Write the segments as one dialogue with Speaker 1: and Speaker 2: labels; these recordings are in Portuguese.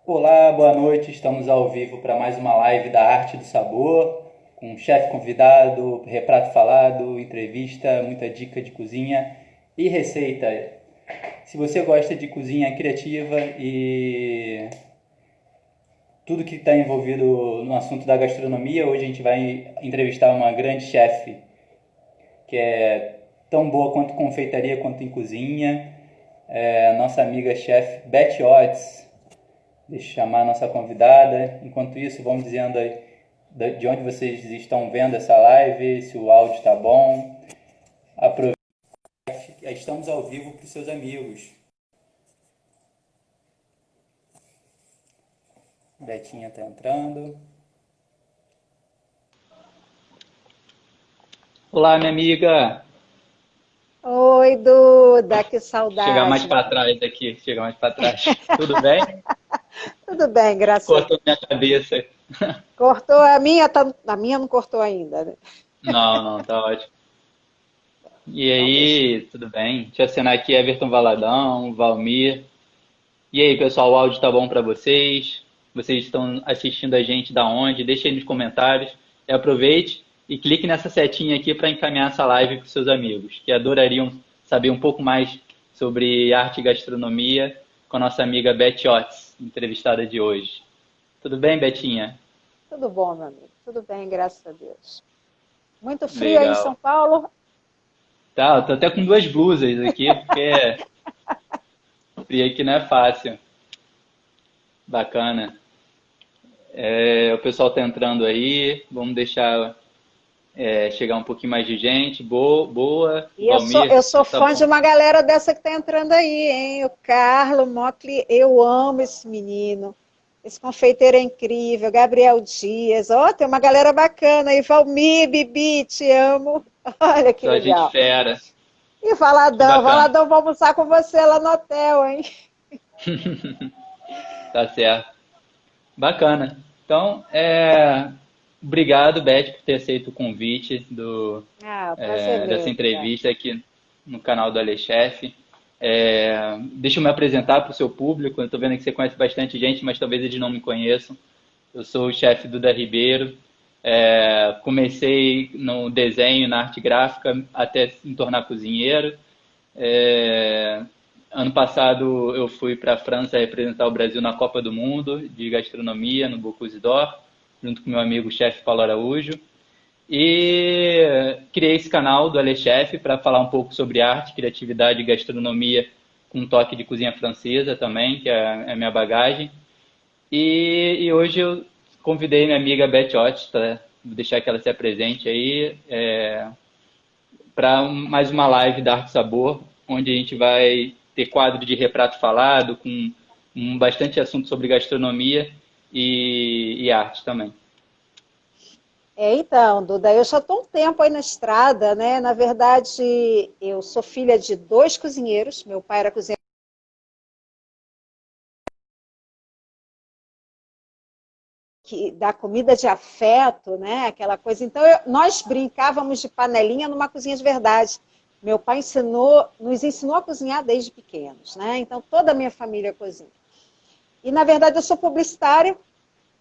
Speaker 1: Olá, boa noite. Estamos ao vivo para mais uma live da Arte do Sabor, com um chefe convidado, reprato falado, entrevista, muita dica de cozinha e receita. Se você gosta de cozinha criativa e tudo que está envolvido no assunto da gastronomia, hoje a gente vai entrevistar uma grande chefe que é tão boa quanto confeitaria quanto em cozinha, a nossa amiga chefe Beth Ottes. Deixa eu chamar a nossa convidada. Enquanto isso, vamos dizendo aí de onde vocês estão vendo essa live, se o áudio está bom. Aproveite, estamos ao vivo para os seus amigos. Betinha está entrando.
Speaker 2: Olá, minha amiga.
Speaker 3: Oi, Duda, que
Speaker 2: Chegar mais
Speaker 3: saudade.
Speaker 2: para trás aqui, chegar mais para trás. Tudo bem?
Speaker 3: Tudo bem, graças a
Speaker 2: Cortou
Speaker 3: Deus.
Speaker 2: minha cabeça.
Speaker 3: Cortou a minha não cortou ainda, né?
Speaker 2: Não, não, tá ótimo. E
Speaker 3: Então deixa.
Speaker 2: aí, tudo bem? Deixa eu assinar aqui Everton Valadão, Valmir. E aí, pessoal, o áudio tá bom para vocês? Vocês estão assistindo a gente da onde? Deixa aí nos comentários. E aproveite e clique nessa setinha aqui para encaminhar essa live para os seus amigos, que adorariam saber um pouco mais sobre arte e gastronomia com a nossa amiga Beth Ottes, entrevistada de hoje. Tudo bem, Betinha?
Speaker 3: Tudo bom, meu amigo. Tudo bem, graças a Deus. Muito frio aí em São
Speaker 2: Legal.
Speaker 3: Paulo?
Speaker 2: Tá, eu tô até com duas blusas aqui, porque frio aqui não é fácil. Bacana. O pessoal tá entrando aí, vamos deixar chegar um pouquinho mais de gente. Boa, boa.
Speaker 3: E
Speaker 2: Valmir,
Speaker 3: eu sou
Speaker 2: tá
Speaker 3: fã de
Speaker 2: bom.
Speaker 3: uma galera dessa que tá entrando aí, hein? O Carlo Mocli, eu amo esse menino. Esse confeiteiro é incrível. Gabriel Dias, ó, tem uma galera bacana aí. Valmir, Bibi, te amo. Olha que
Speaker 2: Só gente
Speaker 3: legal.
Speaker 2: fera.
Speaker 3: E
Speaker 2: Que
Speaker 3: Valadão,
Speaker 2: bacana.
Speaker 3: Valadão, vou almoçar com você lá no hotel, hein?
Speaker 2: Tá certo. Bacana. Então, obrigado, Beth, por ter aceito o convite
Speaker 3: Ah, prazer
Speaker 2: dessa
Speaker 3: meu, obrigada.
Speaker 2: entrevista aqui no canal do AleChef. Deixa eu me apresentar para o seu público. Eu estou vendo que você conhece bastante gente, mas talvez eles não me conheçam. Eu sou o chefe Duda Ribeiro. Comecei no desenho, na arte gráfica, até me tornar cozinheiro. É, Ano passado eu fui para a França representar o Brasil na Copa do Mundo de gastronomia no Bocuse d'Or, junto com meu amigo chefe Paulo Araújo. E criei esse canal do AleChef para falar um pouco sobre arte, criatividade e gastronomia com um toque de cozinha francesa também, que é a minha bagagem. E hoje eu convidei minha amiga Beth Ott, tá? Vou deixar que ela se apresente aí, para mais uma live da Arte Sabor, onde a gente vai ter quadro de retrato falado, com bastante assunto sobre gastronomia e arte também.
Speaker 3: Então, Duda, eu já estou um tempo aí na estrada, né? Na verdade, eu sou filha de dois cozinheiros. Meu pai era cozinheiro da comida de afeto, né? Aquela coisa. Então, nós brincávamos de panelinha numa cozinha de verdade. Meu pai nos ensinou a cozinhar desde pequenos, né? Então, toda a minha família cozinha. E, na verdade, eu sou publicitária.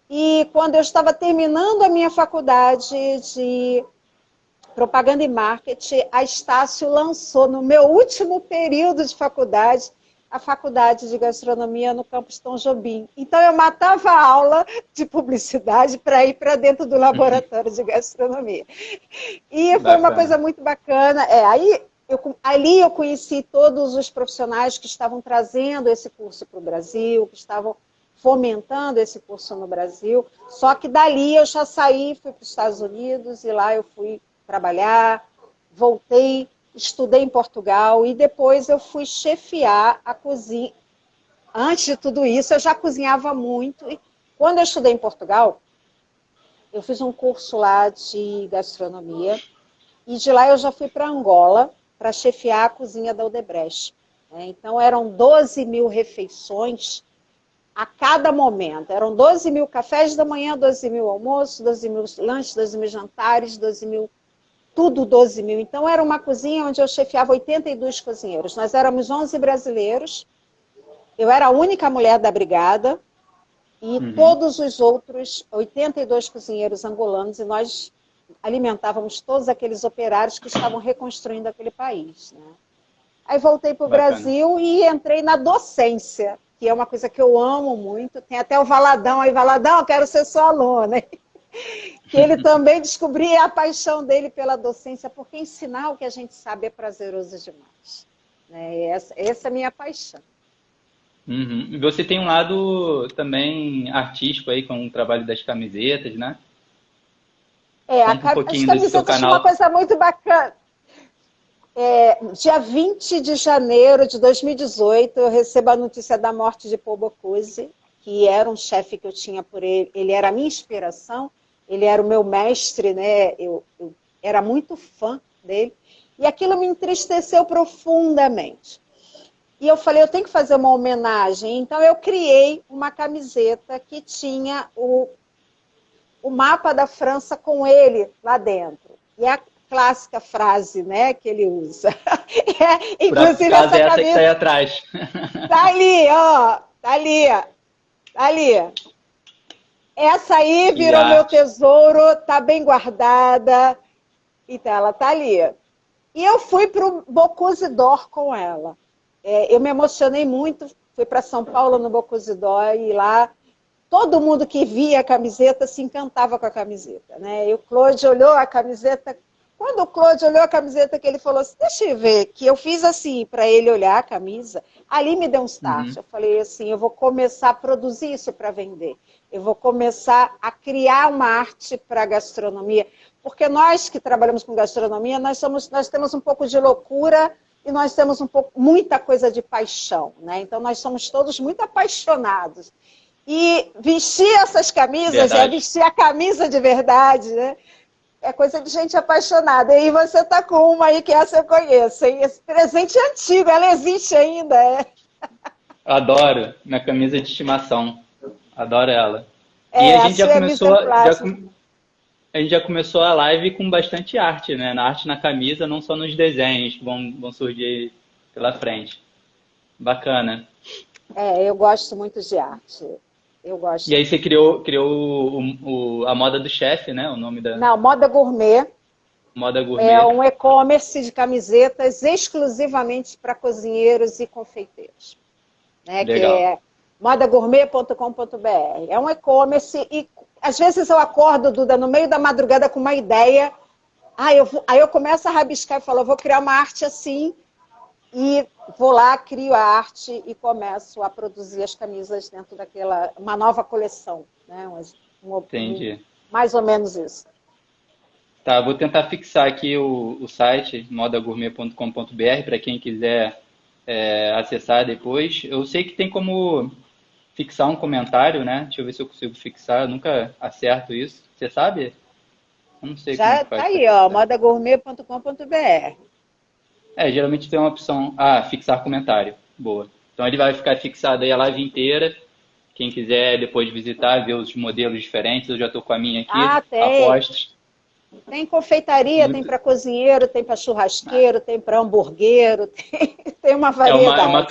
Speaker 3: E quando eu estava terminando a minha faculdade de propaganda e marketing, a Estácio lançou, no meu último período de faculdade, a faculdade de gastronomia no campus Tom Jobim. Então, eu matava a aula de publicidade para ir para dentro do laboratório de gastronomia. E foi uma
Speaker 2: Bacana.
Speaker 3: coisa muito bacana. Ali eu conheci todos os profissionais que estavam trazendo esse curso para o Brasil, que estavam fomentando esse curso no Brasil. Só que dali eu já saí, fui para os Estados Unidos e lá eu fui trabalhar, voltei, estudei em Portugal e depois eu fui chefiar a cozinha. Antes de tudo isso, eu já cozinhava muito. E quando eu estudei em Portugal, eu fiz um curso lá de gastronomia e de lá eu já fui para Angola para chefiar a cozinha da Odebrecht. Então eram 12 mil refeições a cada momento. Eram 12 mil cafés da manhã, 12 mil almoços, 12 mil lanches, 12 mil jantares, 12 mil tudo 12 mil. Então, era uma cozinha onde eu chefiava 82 cozinheiros. Nós éramos 11 brasileiros. Eu era a única mulher da brigada. e
Speaker 2: Uhum.
Speaker 3: todos os outros 82 cozinheiros angolanos, e nós alimentávamos todos aqueles operários que estavam reconstruindo aquele país, né? Aí voltei para o
Speaker 2: Bacana.
Speaker 3: Brasil e entrei na docência, que é uma coisa que eu amo muito. Tem até o Valadão aí, Valadão, eu quero ser sua aluna. Que ele também descobria a paixão dele pela docência, porque ensinar o que a gente sabe é prazeroso demais. Né? Essa é a minha paixão.
Speaker 2: Uhum. E você tem um lado também artístico aí com o trabalho das camisetas, né? Conta um
Speaker 3: As
Speaker 2: pouquinho desse seu
Speaker 3: camisetas tinham uma
Speaker 2: canal.
Speaker 3: coisa muito bacana. Dia 20 de janeiro de 2018, eu recebo a notícia da morte de Paul Bocuse, que era um chefe que eu tinha por ele. Ele era a minha inspiração, ele era o meu mestre, né? Eu era muito fã dele. E aquilo me entristeceu profundamente. E eu falei, eu tenho que fazer uma homenagem. Então eu criei uma camiseta que tinha o mapa da França com ele lá dentro. E a clássica frase, né, que ele usa.
Speaker 2: Por
Speaker 3: Inclusive
Speaker 2: acaso
Speaker 3: essa
Speaker 2: é essa que está aí
Speaker 3: camisa
Speaker 2: atrás.
Speaker 3: tá ali, ó, tá ali, tá ali. Essa aí
Speaker 2: Que
Speaker 3: virou meu
Speaker 2: arte.
Speaker 3: tesouro, tá bem guardada. Então ela tá ali. E eu fui para o Bocuse d'Or com ela. Eu me emocionei muito, fui para São Paulo no Bocuse d'Or e lá todo mundo que via a camiseta se encantava com a camiseta, né? E o Claude olhou a camiseta. Quando o Claude olhou a camiseta, que ele falou assim, deixa eu ver, que eu fiz assim para ele olhar a camisa, ali me deu um start.
Speaker 2: Uhum.
Speaker 3: Eu falei assim, eu vou começar a produzir isso para vender. Eu vou começar a criar uma arte para a gastronomia, porque nós que trabalhamos com gastronomia, nós temos um pouco de loucura e nós temos muita coisa de paixão, né? Então nós somos todos muito apaixonados. E vestir essas camisas é
Speaker 2: Verdade.
Speaker 3: vestir a camisa de verdade, né? É coisa de gente apaixonada. E você está com uma aí que essa eu conheço, hein? Esse presente é antigo, ela existe ainda.
Speaker 2: Adoro. Minha camisa de estimação. Adoro ela. E a
Speaker 3: A
Speaker 2: gente já
Speaker 3: sua é
Speaker 2: começou,
Speaker 3: Mr. Plasma.
Speaker 2: a gente já começou a live com bastante arte, né? Na arte na camisa, não só nos desenhos que vão surgir pela frente. Bacana.
Speaker 3: Eu gosto muito de arte. Eu
Speaker 2: E
Speaker 3: gosto
Speaker 2: aí você
Speaker 3: muito.
Speaker 2: criou a moda do chefe, né? O nome da
Speaker 3: Não, Moda Gourmet
Speaker 2: moda
Speaker 3: é
Speaker 2: gourmet.
Speaker 3: um e-commerce de camisetas exclusivamente para cozinheiros e confeiteiros, né? Que
Speaker 2: Legal.
Speaker 3: é modagourmet.com.br. É um e-commerce e às vezes eu acordo, Duda, no meio da madrugada com uma ideia, aí eu começo a rabiscar e falo, eu vou criar uma arte assim, e vou lá, crio a arte e começo a produzir as camisas dentro uma nova coleção, né?
Speaker 2: Entendi.
Speaker 3: Mais ou menos isso.
Speaker 2: Tá, vou tentar fixar aqui o site modagourmet.com.br para quem quiser acessar depois. Eu sei que tem como fixar um comentário, né? Deixa eu ver se eu consigo fixar. Eu nunca acerto isso. Você sabe? Eu não sei como
Speaker 3: Já
Speaker 2: que
Speaker 3: está
Speaker 2: faz para
Speaker 3: aí, ó,
Speaker 2: fixar.
Speaker 3: modagourmet.com.br.
Speaker 2: Geralmente tem uma opção, fixar comentário. Boa. Então ele vai ficar fixado aí a live inteira. Quem quiser depois visitar, ver os modelos diferentes, eu já estou com a minha aqui,
Speaker 3: Tem.
Speaker 2: apostos.
Speaker 3: Tem confeitaria, tem
Speaker 2: Muito,
Speaker 3: para cozinheiro, tem para churrasqueiro, tem para hamburguero, tem uma
Speaker 2: é uma
Speaker 3: variedade.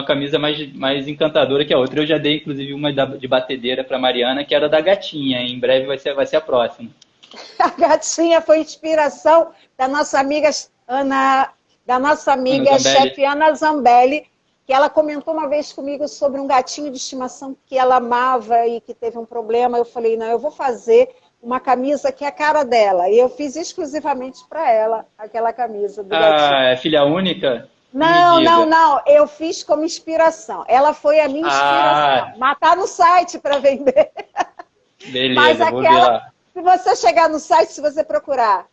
Speaker 2: camisa mais encantadora que a outra. Eu já dei, inclusive, uma de batedeira para Mariana, que era da gatinha. Em breve vai ser a próxima.
Speaker 3: A gatinha foi inspiração da nossa amiga
Speaker 2: Ana
Speaker 3: chefe
Speaker 2: Zambelli.
Speaker 3: Ana Zambelli, que ela comentou uma vez comigo sobre um gatinho de estimação que ela amava e que teve um problema. Eu falei, não, eu vou fazer uma camisa que é a cara dela. E eu fiz exclusivamente para ela aquela camisa do gatinho.
Speaker 2: Ah, é filha única? Não me
Speaker 3: Não, não,
Speaker 2: diga.
Speaker 3: não. Eu fiz como inspiração. Ela foi a minha inspiração.
Speaker 2: Ah,
Speaker 3: Mas tá no site para vender. Mas
Speaker 2: beleza, vou ver
Speaker 3: aquela,
Speaker 2: lá.
Speaker 3: se você chegar no site, se você procurar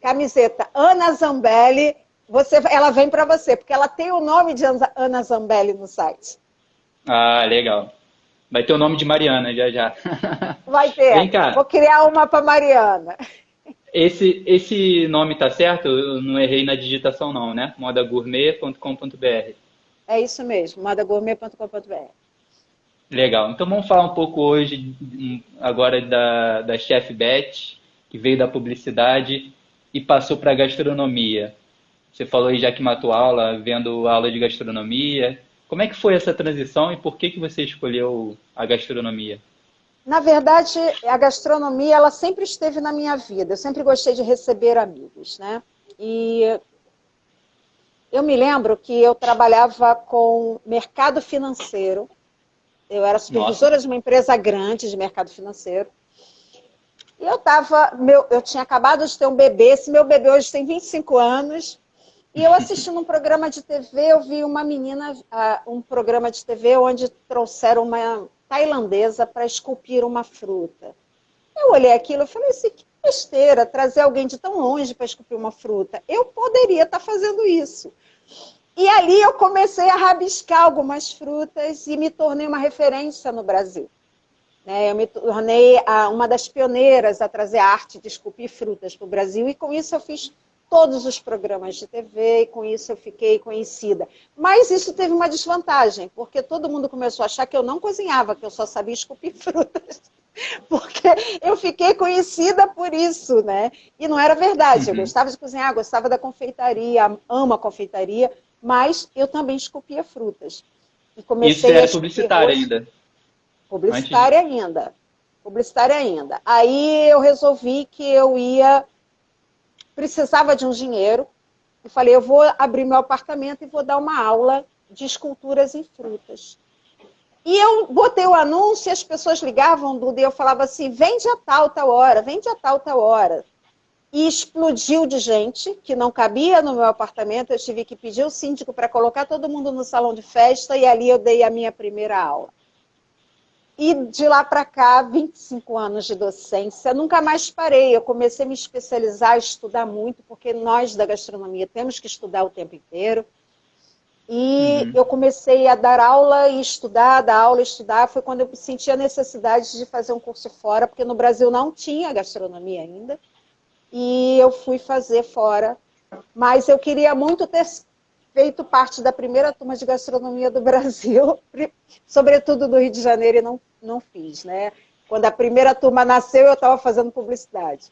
Speaker 3: camiseta Ana Zambelli, ela vem para você, porque ela tem o nome de Ana Zambelli no site.
Speaker 2: Ah, legal. Vai ter o nome de Mariana já já.
Speaker 3: Vai ter.
Speaker 2: Vem cá,
Speaker 3: Vou criar uma para Mariana.
Speaker 2: esse nome tá certo? Eu não errei na digitação não, né? modagourmet.com.br.
Speaker 3: É isso mesmo, modagourmet.com.br.
Speaker 2: Legal. Então vamos falar um pouco hoje, agora da Chef Beth, que veio da publicidade e passou para a gastronomia. Você falou aí já que matou aula, vendo aula de gastronomia. Como é que foi essa transição e por que que você escolheu a gastronomia?
Speaker 3: Na verdade, a gastronomia, ela sempre esteve na minha vida. Eu sempre gostei de receber amigos, né? E eu me lembro que eu trabalhava com mercado financeiro. Eu era
Speaker 2: Nossa,
Speaker 3: supervisora de uma empresa grande de mercado financeiro. E eu tinha acabado de ter um bebê. Esse meu bebê hoje tem 25 anos. E eu assistindo um programa de TV, eu vi uma menina, um programa de TV onde trouxeram uma tailandesa para esculpir uma fruta. Eu olhei aquilo e falei assim, que besteira, trazer alguém de tão longe para esculpir uma fruta. Eu poderia estar fazendo isso. E ali eu comecei a rabiscar algumas frutas e me tornei uma referência no Brasil. Eu me tornei uma das pioneiras a trazer a arte de esculpir frutas para o Brasil, e com isso eu fiz todos os programas de TV, e com isso eu fiquei conhecida. Mas isso teve uma desvantagem, porque todo mundo começou a achar que eu não cozinhava, que eu só sabia esculpir frutas. Porque eu fiquei conhecida por isso, né? E não era verdade. Eu
Speaker 2: uhum.
Speaker 3: gostava de cozinhar, gostava da confeitaria, amo a confeitaria, mas eu também esculpia frutas. E
Speaker 2: Isso você
Speaker 3: comecei a
Speaker 2: era
Speaker 3: esculpir
Speaker 2: publicitária
Speaker 3: rosto.
Speaker 2: ainda, antes de...
Speaker 3: Publicitária ainda. Publicitária ainda. Aí eu resolvi que precisava de um dinheiro, e falei, eu vou abrir meu apartamento e vou dar uma aula de esculturas em frutas. E eu botei o anúncio e as pessoas ligavam, Duda, e eu falava assim, vende a tal hora, vende a tal hora. E explodiu de gente, que não cabia no meu apartamento, eu tive que pedir o síndico para colocar todo mundo no salão de festa, e ali eu dei a minha primeira aula. E de lá para cá, 25 anos de docência, nunca mais parei. Eu comecei a me especializar, a estudar muito, porque nós da gastronomia temos que estudar o tempo inteiro. E
Speaker 2: Uhum.
Speaker 3: eu comecei a dar aula e estudar, dar aula e estudar. Foi quando eu senti a necessidade de fazer um curso fora, porque no Brasil não tinha gastronomia ainda. E eu fui fazer fora. Mas eu queria muito ter feito parte da primeira turma de gastronomia do Brasil, sobretudo do Rio de Janeiro, e não fiz, né? Quando a primeira turma nasceu, eu estava fazendo publicidade.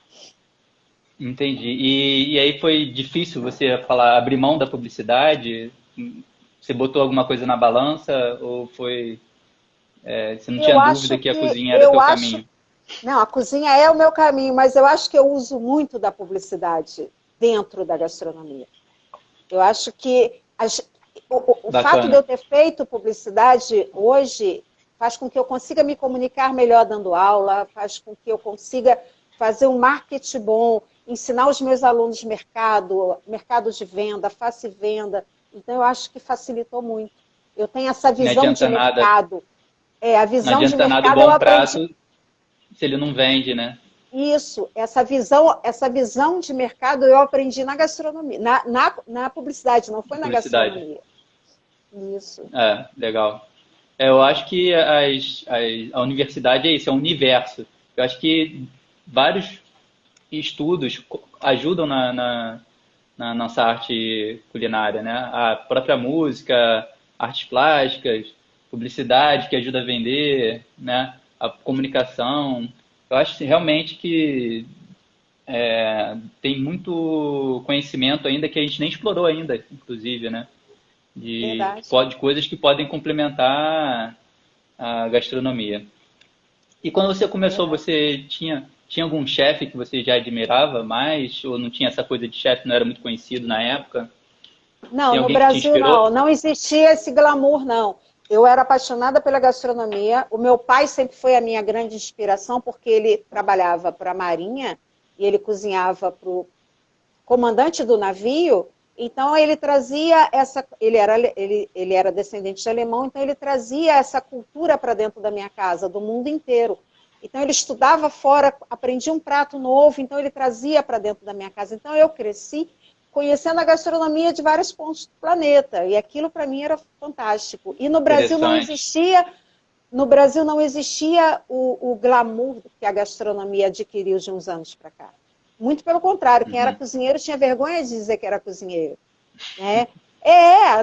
Speaker 2: Entendi. E aí foi difícil você falar, abrir mão da publicidade? Você botou alguma coisa na balança ou foi, você não tinha
Speaker 3: Eu
Speaker 2: dúvida
Speaker 3: acho
Speaker 2: que a
Speaker 3: que,
Speaker 2: cozinha era teu caminho?
Speaker 3: não, a cozinha é o meu caminho, mas eu acho que eu uso muito da publicidade dentro da gastronomia. Eu acho que o fato de eu
Speaker 2: Bacana.
Speaker 3: ter feito publicidade hoje faz com que eu consiga me comunicar melhor dando aula, faz com que eu consiga fazer um marketing bom, ensinar os meus alunos mercado de venda, face venda. Então, eu acho que facilitou muito. Eu tenho essa
Speaker 2: Não
Speaker 3: visão de
Speaker 2: adianta nada,
Speaker 3: mercado. A
Speaker 2: não
Speaker 3: visão de
Speaker 2: adianta nada o
Speaker 3: mercado eu
Speaker 2: bom
Speaker 3: aprendi.
Speaker 2: prato se ele não vende, né?
Speaker 3: Isso, essa visão de mercado eu aprendi na gastronomia, na publicidade, não foi na
Speaker 2: Publicidade.
Speaker 3: gastronomia. Isso.
Speaker 2: É, legal. Eu acho que a universidade é isso, é um universo. Eu acho que vários estudos ajudam na nossa arte culinária, né? A própria música, artes plásticas, publicidade que ajuda a vender, né? A comunicação. Eu acho realmente que tem muito conhecimento ainda que a gente nem explorou ainda, inclusive, né?
Speaker 3: Verdade.
Speaker 2: De coisas que podem complementar a gastronomia. E quando você começou,
Speaker 3: Verdade.
Speaker 2: você tinha algum chefe que você já admirava mais? Ou não tinha essa coisa de chefe, não era muito conhecido na época?
Speaker 3: Não,
Speaker 2: Tem
Speaker 3: no
Speaker 2: alguém que te
Speaker 3: Brasil
Speaker 2: inspirou?
Speaker 3: não existia esse glamour, não. Eu era apaixonada pela gastronomia. O meu pai sempre foi a minha grande inspiração, porque ele trabalhava para a Marinha e ele cozinhava para o comandante do navio. Então ele trazia ele era descendente de alemão, então ele trazia essa cultura para dentro da minha casa, do mundo inteiro. Então ele estudava fora, aprendia um prato novo, então ele trazia para dentro da minha casa. Então eu cresci conhecendo a gastronomia de vários pontos do planeta, e aquilo para mim era fantástico. E
Speaker 2: Interessante.
Speaker 3: no Brasil não existia o glamour que a gastronomia adquiriu de uns anos para cá. Muito pelo contrário, quem era
Speaker 2: Uhum.
Speaker 3: cozinheiro tinha vergonha de dizer que era cozinheiro, né?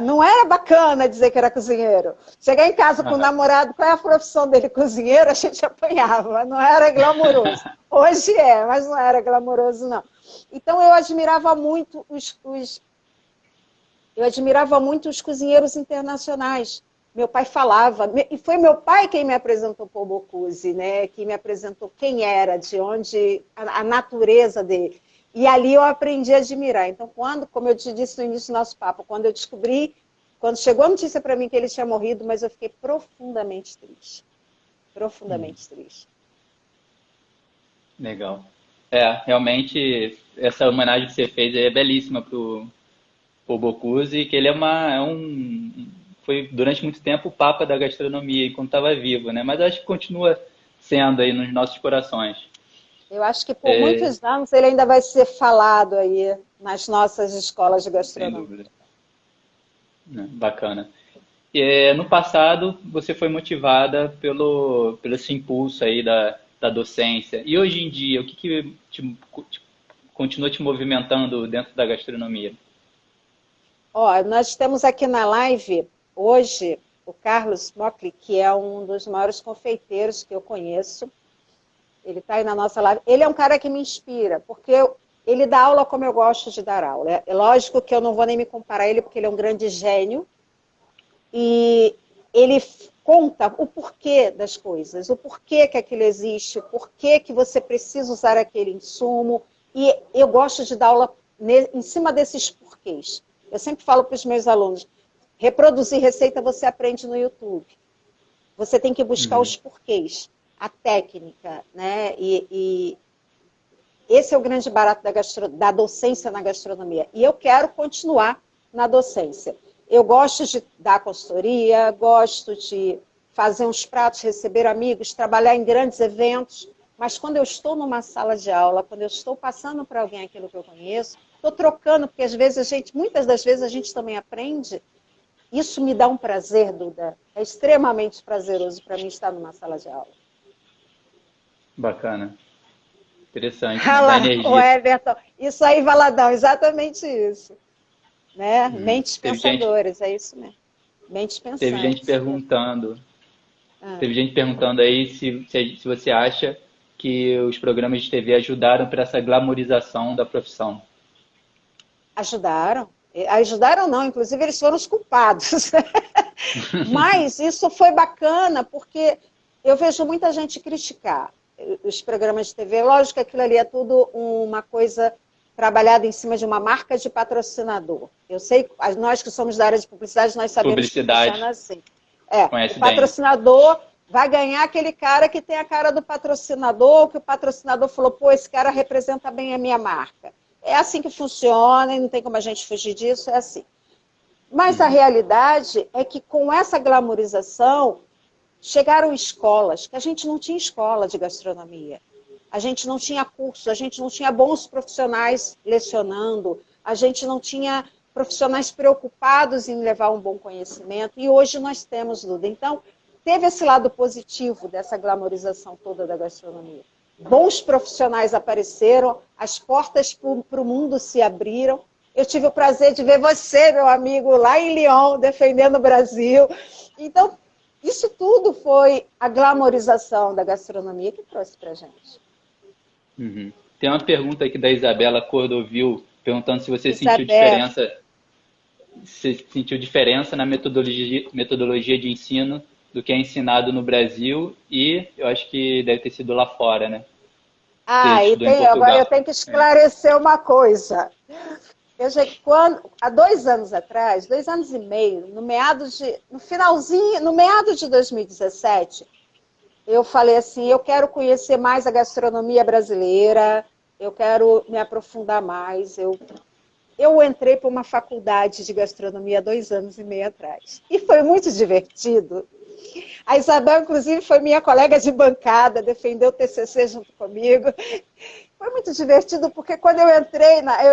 Speaker 3: Não era bacana dizer que era cozinheiro. Chegar em casa com o
Speaker 2: Aham.
Speaker 3: namorado, qual é a profissão dele? Cozinheiro, a gente apanhava, não era glamouroso. Hoje é, mas não era glamouroso, não. Então eu admirava muito Eu admirava muito os cozinheiros internacionais. Meu pai falava, e foi meu pai quem me apresentou Paul Bocuse, né? Que me apresentou quem era, de onde, a natureza dele. E ali eu aprendi a admirar. Então, como eu te disse no início do nosso papo, quando eu descobri, quando chegou a notícia para mim que ele tinha morrido, mas eu fiquei profundamente triste. Profundamente triste.
Speaker 2: Legal. Realmente, essa homenagem que você fez aí é belíssima pro Paul Bocuse, que ele foi durante muito tempo o papa da gastronomia enquanto estava vivo, né? Mas acho que continua sendo aí nos nossos corações.
Speaker 3: Eu acho que por muitos anos ele ainda vai ser falado aí nas nossas escolas de
Speaker 2: Sem
Speaker 3: gastronomia.
Speaker 2: dúvida. Bacana. No passado, você foi motivada pelo esse impulso aí da docência. E hoje em dia, o que continua te movimentando dentro da gastronomia?
Speaker 3: Ó, nós temos aqui na live hoje o Carlos Mocli, que é um dos maiores confeiteiros que eu conheço. Ele está aí na nossa live. Ele é um cara que me inspira, porque ele dá aula como eu gosto de dar aula. É lógico que eu não vou nem me comparar a ele, porque ele é um grande gênio. E ele conta o porquê das coisas, o porquê que aquilo existe, o porquê que você precisa usar aquele insumo. E eu gosto de dar aula em cima desses porquês. Eu sempre falo para os meus alunos, reproduzir receita você aprende no YouTube. Você tem que buscar os porquês, a técnica, né? E esse é o grande barato da docência na gastronomia. E eu quero continuar na docência. Eu gosto de dar consultoria, gosto de fazer uns pratos, receber amigos, trabalhar em grandes eventos, mas quando eu estou numa sala de aula, quando eu estou passando para alguém aquilo que eu conheço, estou trocando, porque às vezes muitas das vezes a gente também aprende. Isso me dá um prazer, Duda. É extremamente prazeroso para mim estar numa sala de aula.
Speaker 2: Bacana. Interessante,
Speaker 3: Ah
Speaker 2: né? Dá
Speaker 3: lá, o
Speaker 2: energia.
Speaker 3: Everton. Isso aí, Valadão, exatamente isso. Né? Mentes
Speaker 2: Teve gente,
Speaker 3: pensadoras, é isso mesmo. Mentes
Speaker 2: teve gente
Speaker 3: pensantes.
Speaker 2: perguntando,
Speaker 3: Ah.
Speaker 2: teve gente perguntando aí se você acha que os programas de TV ajudaram para essa glamorização da profissão.
Speaker 3: Ajudaram. Ajudaram não, inclusive eles foram os culpados. Mas isso foi bacana, porque eu vejo muita gente criticar os programas de TV. Lógico que aquilo ali é tudo uma coisa trabalhada em cima de uma marca de patrocinador. Eu sei, nós que somos da área de publicidade, nós sabemos que
Speaker 2: Publicidade.
Speaker 3: funciona assim.
Speaker 2: Conhece
Speaker 3: O
Speaker 2: bem.
Speaker 3: patrocinador vai ganhar aquele cara que tem a cara do patrocinador, que o patrocinador falou, pô, esse cara representa bem a minha marca. É assim que funciona, e não tem como a gente fugir disso, é assim. Mas a realidade é que com essa glamorização, chegaram escolas, que a gente não tinha escola de gastronomia. A gente não tinha curso, a gente não tinha bons profissionais lecionando, a gente não tinha profissionais preocupados em levar um bom conhecimento, e hoje nós temos, Duda. Então, teve esse lado positivo dessa glamorização toda da gastronomia. Bons profissionais apareceram, as portas para o mundo se abriram. Eu tive o prazer de ver você, meu amigo, lá em Lyon, defendendo o Brasil. Então, isso tudo foi a glamorização da gastronomia que trouxe para a gente.
Speaker 2: Tem uma pergunta aqui da Isabela Cordovil, perguntando se você
Speaker 3: Isabela.
Speaker 2: sentiu diferença na metodologia de ensino do que é ensinado no Brasil e eu acho que deve ter sido lá fora, né?
Speaker 3: Agora eu tenho que esclarecer uma coisa. Há 2 anos atrás, 2 anos e meio, no meado de 2017, eu falei assim, eu quero conhecer mais a gastronomia brasileira, eu quero me aprofundar mais. Eu entrei para uma faculdade de gastronomia há 2 anos e meio atrás. E foi muito divertido. A Isabel, inclusive, foi minha colega de bancada, defendeu o TCC junto comigo. Foi muito divertido, porque quando eu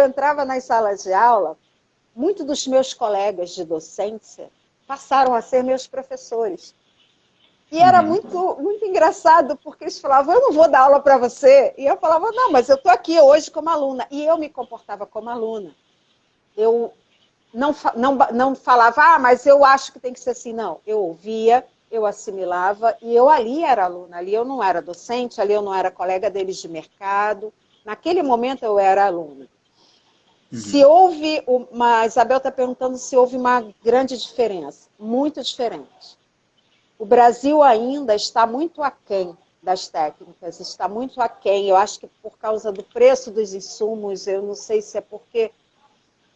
Speaker 3: entrava nas salas de aula, muitos dos meus colegas de docência passaram a ser meus professores. E era muito, muito engraçado, porque eles falavam, eu não vou dar aula para você. E eu falava, não, mas eu estou aqui hoje como aluna. E eu me comportava como aluna. Eu não falava, mas eu acho que tem que ser assim. Não, eu ouvia, eu assimilava, e eu ali era aluna. Ali eu não era docente, ali eu não era colega deles de mercado. Naquele momento eu era aluna. Se houve uma... Isabel está perguntando se houve uma grande diferença. Muito diferente. O Brasil ainda está muito aquém das técnicas, está muito aquém. Eu acho que por causa do preço dos insumos, eu não sei se é porque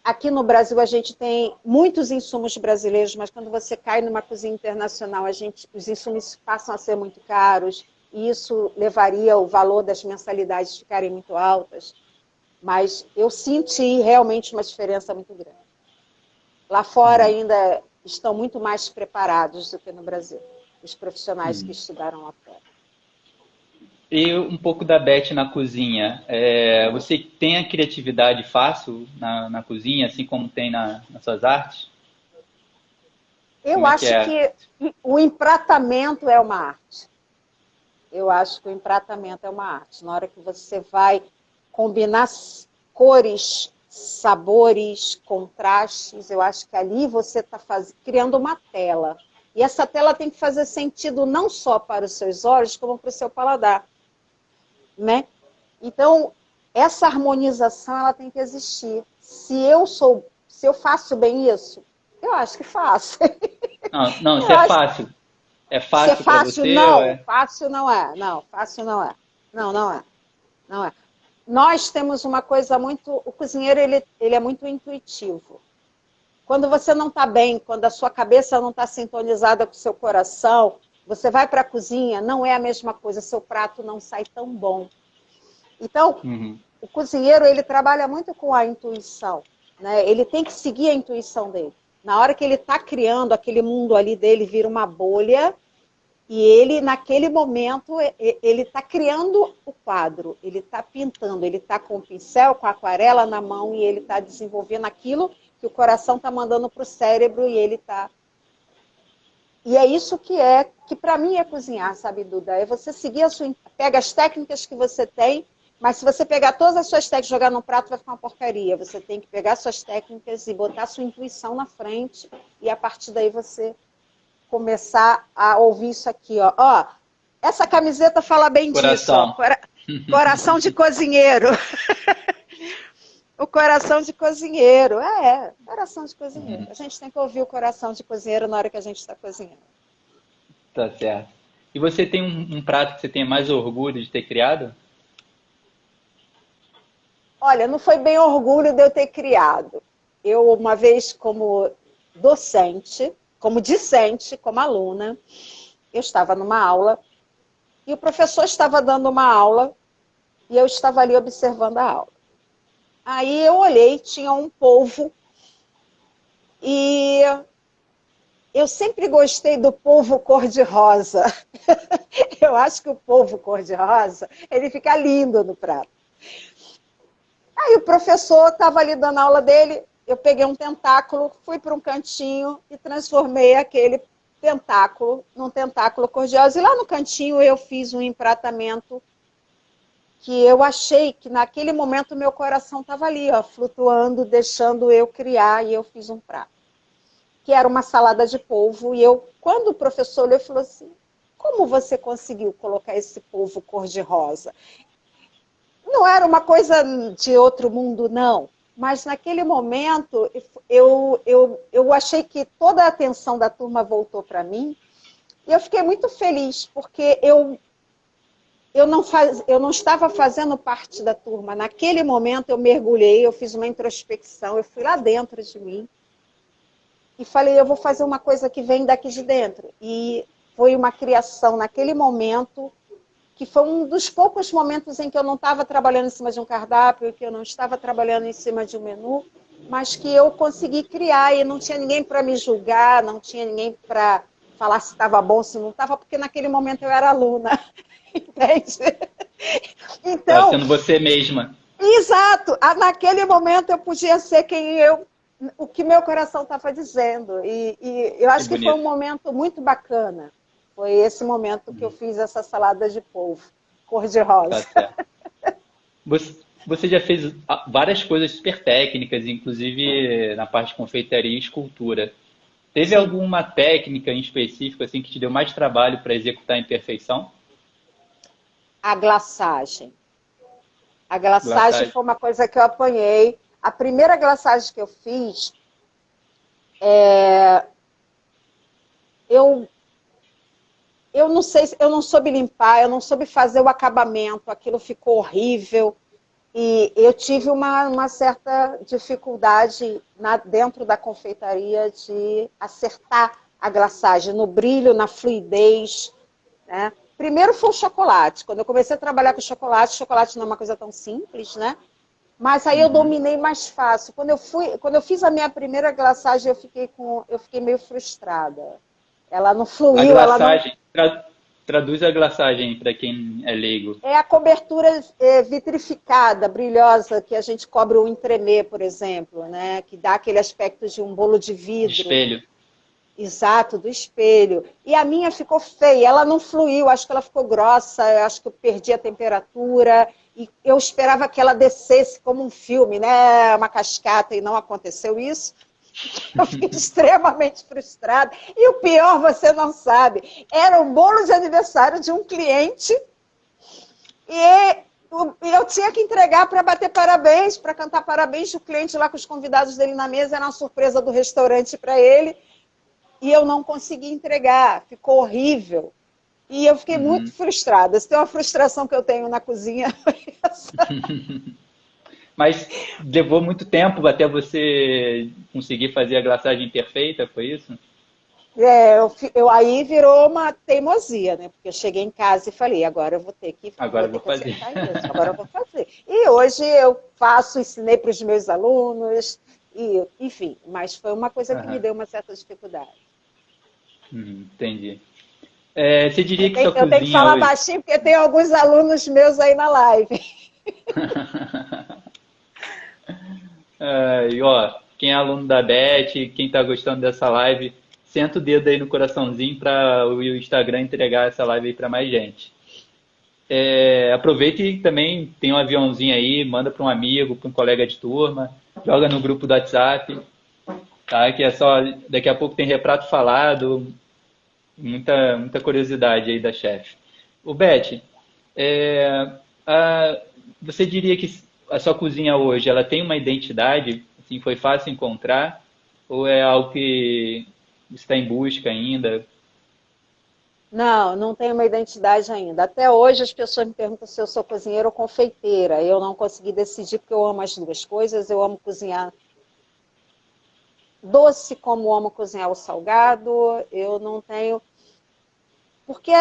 Speaker 3: aqui no Brasil a gente tem muitos insumos brasileiros, mas quando você cai numa cozinha internacional, os insumos passam a ser muito caros, e isso levaria o valor das mensalidades ficarem muito altas. Mas eu senti realmente uma diferença muito grande. Lá fora ainda estão muito mais preparados do que no Brasil, os profissionais que estudaram lá fora.
Speaker 2: E um pouco da Beth na cozinha. Você tem a criatividade fácil na cozinha, assim como tem nas suas artes?
Speaker 3: Eu acho que o empratamento é uma arte. Eu acho que o empratamento é uma arte. Na hora que você vai combinar cores, sabores, contrastes, eu acho que ali você está criando uma tela. E essa tela tem que fazer sentido não só para os seus olhos, como para o seu paladar. Né? Então, essa harmonização ela tem que existir. Se eu faço bem isso, eu acho que faço.
Speaker 2: Não, isso é fácil. É fácil para você?
Speaker 3: Não, fácil não é. Não, fácil não é. Não é. Não é. Nós temos uma coisa muito... O cozinheiro, ele é muito intuitivo. Quando você não está bem, quando a sua cabeça não está sintonizada com o seu coração, você vai para a cozinha, não é a mesma coisa, seu prato não sai tão bom. Então, o cozinheiro, ele trabalha muito com a intuição, né? Ele tem que seguir a intuição dele. Na hora que ele está criando, aquele mundo ali dele vira uma bolha, e ele, naquele momento, ele está criando o quadro, ele está pintando, ele está com o pincel, com a aquarela na mão, e ele está desenvolvendo aquilo que o coração está mandando para o cérebro, e ele está... E é isso que para mim é cozinhar, sabe, Duda? É você seguir pega as técnicas que você tem, mas se você pegar todas as suas técnicas e jogar no prato, vai ficar uma porcaria. Você tem que pegar suas técnicas e botar sua intuição na frente, e a partir daí você começar a ouvir isso aqui, ó. Ó, essa camiseta fala bem disso, ó. Coração de cozinheiro. O coração de cozinheiro. Coração de cozinheiro. A gente tem que ouvir o coração de cozinheiro na hora que a gente está cozinhando.
Speaker 2: Tá certo. E você tem um prato que você tem mais orgulho de ter criado?
Speaker 3: Olha, não foi bem orgulho de eu ter criado. Eu, uma vez, como docente, como discente, como aluna, eu estava numa aula, e o professor estava dando uma aula, e eu estava ali observando a aula. Aí eu olhei, tinha um polvo, e eu sempre gostei do polvo cor-de-rosa. Eu acho que o polvo cor-de-rosa, ele fica lindo no prato. Aí o professor estava ali dando a aula dele, eu peguei um tentáculo, fui para um cantinho e transformei aquele tentáculo num tentáculo cor-de-rosa. E lá no cantinho eu fiz um empratamento que eu achei que naquele momento meu coração estava ali, ó, flutuando, deixando eu criar, e eu fiz um prato. Que era uma salada de polvo, e quando o professor olhou, ele falou assim, como você conseguiu colocar esse polvo cor-de-rosa? Não era uma coisa de outro mundo, não. Mas naquele momento, eu achei que toda a atenção da turma voltou para mim. E eu fiquei muito feliz, porque eu não estava fazendo parte da turma. Naquele momento eu mergulhei, eu fiz uma introspecção, eu fui lá dentro de mim. E falei, eu vou fazer uma coisa que vem daqui de dentro. E foi uma criação naquele momento, que foi um dos poucos momentos em que eu não estava trabalhando em cima de um cardápio, que eu não estava trabalhando em cima de um menu, mas que eu consegui criar, e não tinha ninguém para me julgar, não tinha ninguém para falar se estava bom, se não estava, porque naquele momento eu era aluna, entende? Então,
Speaker 2: sendo você mesma.
Speaker 3: Exato! Naquele momento eu podia ser o que meu coração estava dizendo, e eu acho que foi um momento muito bacana. Foi esse momento que eu fiz essa salada de polvo, cor-de-rosa.
Speaker 2: Tá certo. Você já fez várias coisas super técnicas, inclusive na parte de confeitaria e escultura. Teve alguma técnica em específico assim, que te deu mais trabalho para executar em perfeição?
Speaker 3: A glaçagem. A glaçagem foi uma coisa que eu apanhei. A primeira glaçagem que eu fiz, eu não sei, eu não soube limpar, eu não soube fazer o acabamento, aquilo ficou horrível. E eu tive uma certa dificuldade dentro da confeitaria de acertar a glaçagem, no brilho, na fluidez, né? Primeiro foi o chocolate. Quando eu comecei a trabalhar com chocolate não é uma coisa tão simples, né? Mas aí eu dominei mais fácil. Quando eu fiz a minha primeira glaçagem, eu fiquei meio frustrada. Ela não
Speaker 2: A
Speaker 3: fluiu, ela não.
Speaker 2: glaçagem, traduz a glaçagem para quem é leigo.
Speaker 3: É a cobertura vitrificada, brilhosa, que a gente cobre o entremê, por exemplo, né? Que dá aquele aspecto de um bolo de vidro.
Speaker 2: Espelho.
Speaker 3: Exato, do espelho. E a minha ficou feia, ela não fluiu, acho que ela ficou grossa, acho que eu perdi a temperatura. E eu esperava que ela descesse como um filme, né? Uma cascata, e não aconteceu isso. Eu fiquei extremamente frustrada. E o pior, você não sabe, era um bolo de aniversário de um cliente e eu tinha que entregar para bater parabéns, para cantar parabéns. O cliente lá com os convidados dele na mesa, era uma surpresa do restaurante para ele. E eu não consegui entregar, ficou horrível. E eu fiquei muito frustrada. Se tem uma frustração que eu tenho na cozinha, é essa.
Speaker 2: Mas levou muito tempo até você conseguir fazer a glaçagem perfeita, foi isso?
Speaker 3: Aí virou uma teimosia, né? Porque eu cheguei em casa e falei, agora eu vou ter que
Speaker 2: Agora eu vou fazer.
Speaker 3: acertar isso, agora eu vou fazer. E hoje eu faço, ensinei para os meus alunos, enfim, mas foi uma coisa que me deu uma certa dificuldade.
Speaker 2: Entendi. Você diria que sua
Speaker 3: Eu tenho que
Speaker 2: cozinha
Speaker 3: falar
Speaker 2: hoje...
Speaker 3: baixinho, porque tem alguns alunos meus aí na live.
Speaker 2: E ó, quem é aluno da Beth, quem está gostando dessa live, senta o dedo aí no coraçãozinho para o Instagram entregar essa live aí para mais gente. Aproveite e também tem um aviãozinho aí, manda para um amigo, para um colega de turma, joga no grupo do WhatsApp, tá? Que é só, daqui a pouco tem reprato falado, muita curiosidade aí da chefe. O Beth, você diria que a sua cozinha hoje, ela tem uma identidade? Assim, foi fácil encontrar? Ou é algo que você está em busca ainda?
Speaker 3: Não, não tenho uma identidade ainda. Até hoje as pessoas me perguntam se eu sou cozinheira ou confeiteira. Eu não consegui decidir porque eu amo as duas coisas. Eu amo cozinhar doce como amo cozinhar o salgado. Eu não tenho... Porque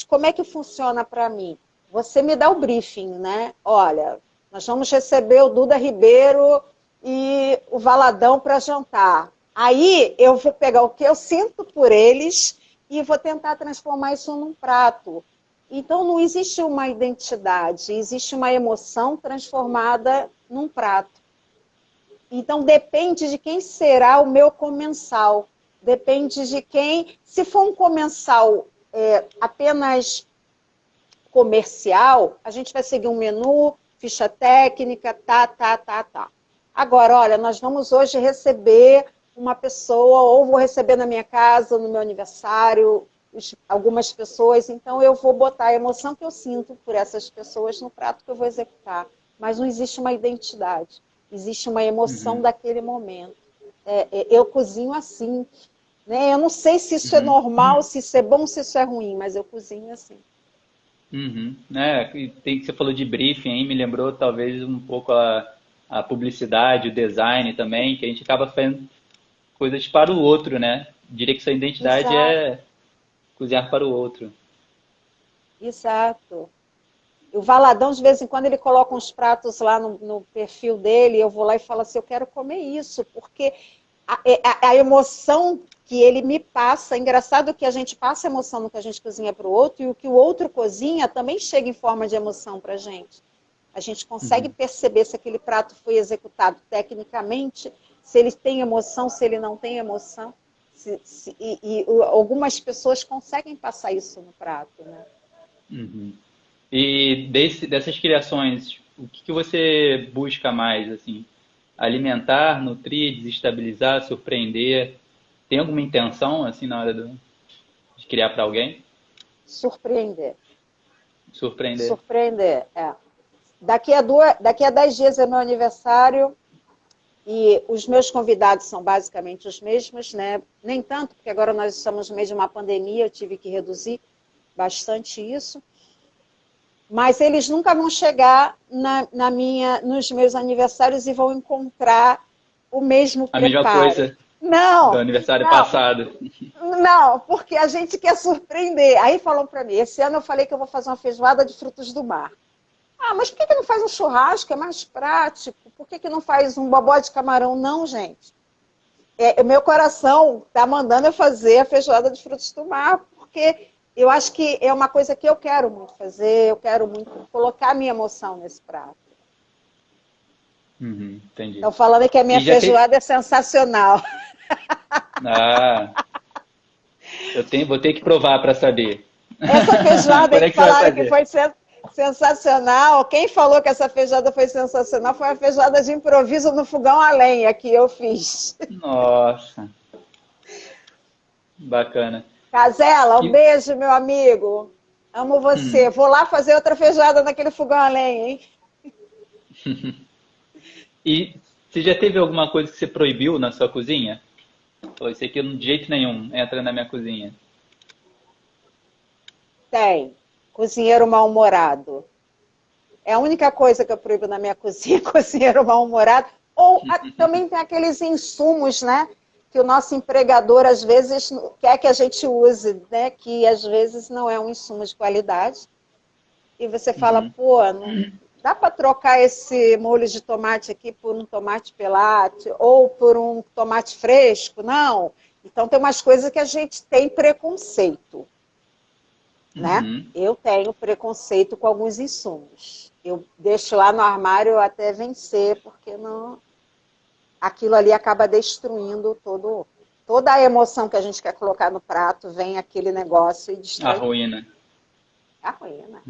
Speaker 3: como é que funciona para mim? Você me dá o briefing, né? Olha, nós vamos receber o Duda Ribeiro e o Valadão para jantar. Aí eu vou pegar o que eu sinto por eles e vou tentar transformar isso num prato. Então não existe uma identidade, existe uma emoção transformada num prato. Então depende de quem será o meu comensal. Depende de quem... Se for um comensal apenas comercial, a gente vai seguir um menu, ficha técnica, tá. Agora, olha, nós vamos hoje receber uma pessoa, ou vou receber na minha casa, no meu aniversário, algumas pessoas, então eu vou botar a emoção que eu sinto por essas pessoas no prato que eu vou executar. Mas não existe uma identidade, existe uma emoção daquele momento. Eu cozinho assim, né? Eu não sei se isso é normal, se isso é bom, se isso é ruim, mas eu cozinho assim.
Speaker 2: E você falou de briefing aí, me lembrou talvez um pouco a publicidade, o design também, que a gente acaba fazendo coisas para o outro, né? Diria que sua identidade
Speaker 3: Exato.
Speaker 2: é cozinhar para o outro.
Speaker 3: Exato. O Valadão, de vez em quando, ele coloca uns pratos lá no perfil dele, eu vou lá e falo assim, eu quero comer isso, porque a emoção que ele me passa, é engraçado que a gente passa emoção no que a gente cozinha para o outro, e o que o outro cozinha também chega em forma de emoção para a gente. A gente consegue perceber se aquele prato foi executado tecnicamente, se ele tem emoção, se ele não tem emoção. Algumas pessoas conseguem passar isso no prato, né?
Speaker 2: E dessas criações, o que você busca mais, assim? Alimentar, nutrir, desestabilizar, surpreender? Tem alguma intenção, assim, na hora de criar para alguém?
Speaker 3: Surpreender.
Speaker 2: Surpreender.
Speaker 3: Surpreender, é. daqui a 10 dias é meu aniversário e os meus convidados são basicamente os mesmos, né? Nem tanto, porque agora nós estamos no meio de uma pandemia, eu tive que reduzir bastante isso. Mas eles nunca vão chegar nos meus aniversários e vão encontrar o mesmo
Speaker 2: A
Speaker 3: preparo.
Speaker 2: mesma coisa
Speaker 3: Não,
Speaker 2: do aniversário
Speaker 3: não,
Speaker 2: passado.
Speaker 3: não, porque a gente quer surpreender. Aí falam para mim, esse ano eu falei que eu vou fazer uma feijoada de frutos do mar. Ah, mas por que não faz um churrasco? É mais prático. Por que não faz um bobó de camarão? Não, gente. O meu coração está mandando eu fazer a feijoada de frutos do mar, porque eu acho que é uma coisa que eu quero muito fazer, eu quero muito colocar minha emoção nesse prato.
Speaker 2: Entendi.
Speaker 3: Estão falando que a minha feijoada é sensacional.
Speaker 2: Ah, vou ter que provar para saber.
Speaker 3: Essa feijoada
Speaker 2: Quando é
Speaker 3: que
Speaker 2: que você vai
Speaker 3: falaram que
Speaker 2: fazer?
Speaker 3: foi sensacional, quem falou que essa feijoada foi sensacional foi a feijoada de improviso no fogão a lenha que eu fiz.
Speaker 2: Nossa, bacana.
Speaker 3: Casela, um beijo, meu amigo. Amo você. Vou lá fazer outra feijoada naquele fogão a lenha, hein?
Speaker 2: E você já teve alguma coisa que você proibiu na sua cozinha? Falou, isso aqui de jeito nenhum entra na minha cozinha.
Speaker 3: Tem. Cozinheiro mal-humorado. É a única coisa que eu proíbo na minha cozinha, cozinheiro mal-humorado. Ou também tem aqueles insumos, né? Que o nosso empregador, às vezes, quer que a gente use, né? Que, às vezes, não é um insumo de qualidade. E você fala, pô, não dá para trocar esse molho de tomate aqui por um tomate pelate ou por um tomate fresco? Não. Então, tem umas coisas que a gente tem preconceito. Né? Eu tenho preconceito com alguns insumos. Eu deixo lá no armário até vencer, porque não... aquilo ali acaba destruindo toda a emoção que a gente quer colocar no prato, vem aquele negócio e destrói.
Speaker 2: Arruína.
Speaker 3: Arruína.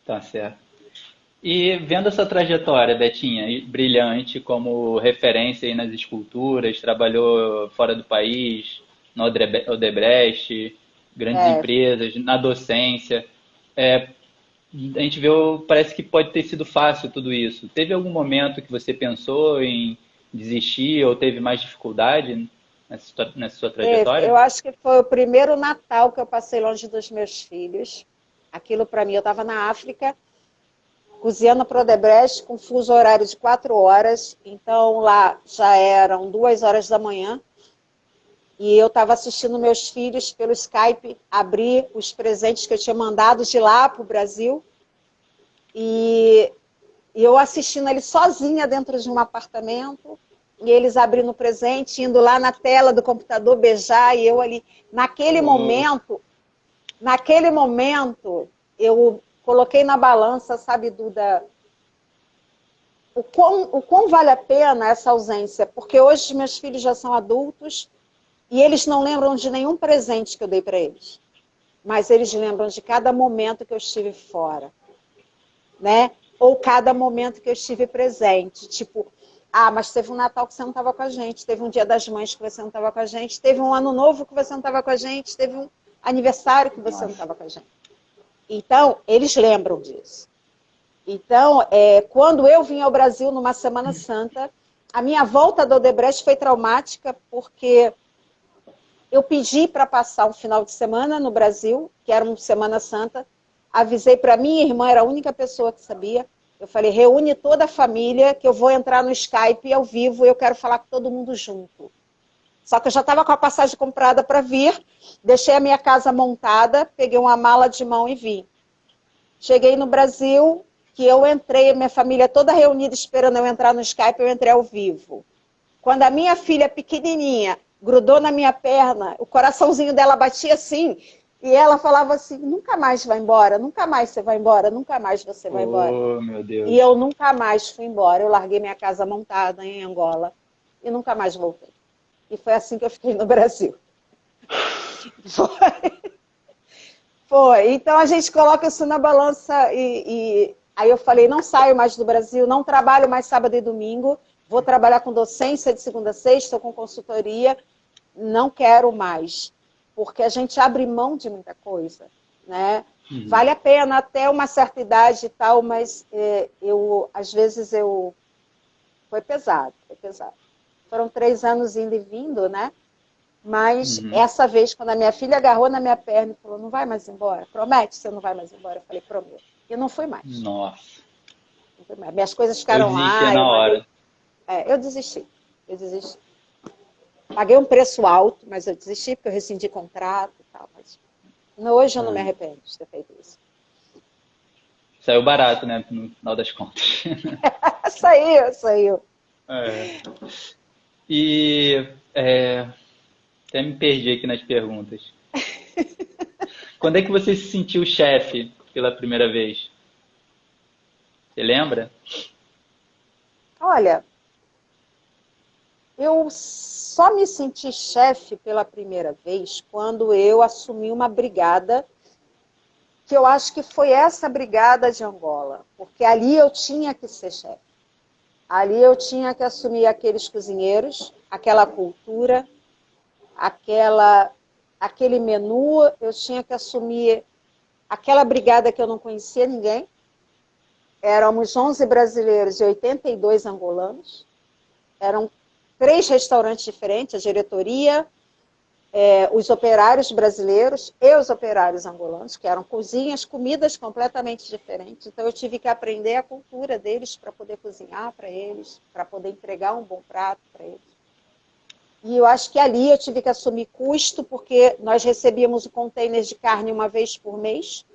Speaker 2: Tá certo. E vendo essa trajetória, Betinha, brilhante como referência aí nas esculturas, trabalhou fora do país, no Odebrecht, grandes empresas, na docência. A gente vê, parece que pode ter sido fácil tudo isso. Teve algum momento que você pensou em desistir ou teve mais dificuldade nessa sua trajetória?
Speaker 3: Eu acho que foi o primeiro Natal que eu passei longe dos meus filhos. Aquilo para mim, eu estava na África, cozinhando para o Odebrecht, com fuso horário de 4 horas. Então lá já eram 2 horas da manhã. E eu estava assistindo meus filhos pelo Skype abrir os presentes que eu tinha mandado de lá para o Brasil. E eu assistindo eles sozinha dentro de um apartamento. E eles abrindo o presente, indo lá na tela do computador beijar. E eu ali, naquele momento, eu coloquei na balança, sabe, Duda, o quão vale a pena essa ausência. Porque hoje meus filhos já são adultos. E eles não lembram de nenhum presente que eu dei para eles. Mas eles lembram de cada momento que eu estive fora. Né? Ou cada momento que eu estive presente. Tipo, mas teve um Natal que você não estava com a gente. Teve um Dia das Mães que você não estava com a gente. Teve um Ano Novo que você não estava com a gente. Teve um aniversário que você não estava com a gente. Então, eles lembram disso. Então, quando eu vim ao Brasil numa Semana Santa, a minha volta do Odebrecht foi traumática porque... eu pedi para passar um final de semana no Brasil, que era uma Semana Santa. Avisei para minha irmã, era a única pessoa que sabia. Eu falei, reúne toda a família, que eu vou entrar no Skype ao vivo e eu quero falar com todo mundo junto. Só que eu já estava com a passagem comprada para vir, deixei a minha casa montada, peguei uma mala de mão e vim. Cheguei no Brasil, que eu entrei, minha família toda reunida esperando eu entrar no Skype, eu entrei ao vivo. Quando a minha filha pequenininha grudou na minha perna, o coraçãozinho dela batia assim, e ela falava assim, nunca mais vai embora, nunca mais você vai embora, nunca mais você vai embora.
Speaker 2: Oh, meu Deus.
Speaker 3: E eu nunca mais fui embora, eu larguei minha casa montada em Angola, e nunca mais voltei. E foi assim que eu fiquei no Brasil. Foi. Então a gente coloca isso na balança, e aí eu falei, não saio mais do Brasil, não trabalho mais sábado e domingo, vou trabalhar com docência de segunda a sexta, com consultoria, não quero mais. Porque a gente abre mão de muita coisa, né? Vale a pena até uma certa idade e tal, mas às vezes foi pesado, foi pesado. Foram 3 anos indo e vindo, né? Mas essa vez, quando a minha filha agarrou na minha perna e falou, não vai mais embora? Promete que você não vai mais embora? Eu falei, prometo. E eu não fui mais.
Speaker 2: Nossa.
Speaker 3: Não fui mais. Minhas coisas
Speaker 2: Eu
Speaker 3: ficaram
Speaker 2: desistia
Speaker 3: lá.
Speaker 2: na hora.
Speaker 3: Eu desisti. Eu desisti. Paguei um preço alto, mas eu desisti porque eu rescindi contrato e tal. Mas hoje eu não me arrependo de ter feito isso.
Speaker 2: Saiu barato, né? No final das contas.
Speaker 3: Saiu.
Speaker 2: E até me perdi aqui nas perguntas. Quando é que você se sentiu chefe pela primeira vez? Você lembra?
Speaker 3: Olha, eu só me senti chefe pela primeira vez quando eu assumi uma brigada, que eu acho que foi essa brigada de Angola, porque ali eu tinha que ser chefe. Ali eu tinha que assumir aqueles cozinheiros, aquela cultura, aquele menu, eu tinha que assumir aquela brigada que eu não conhecia ninguém. Éramos 11 brasileiros e 82 angolanos. Eram 3 restaurantes diferentes, a diretoria, os operários brasileiros e os operários angolanos, que eram cozinhas, comidas completamente diferentes. Então eu tive que aprender a cultura deles para poder cozinhar para eles, para poder entregar um bom prato para eles. E eu acho que ali eu tive que assumir custo, porque nós recebíamos o container de carne uma vez por mês,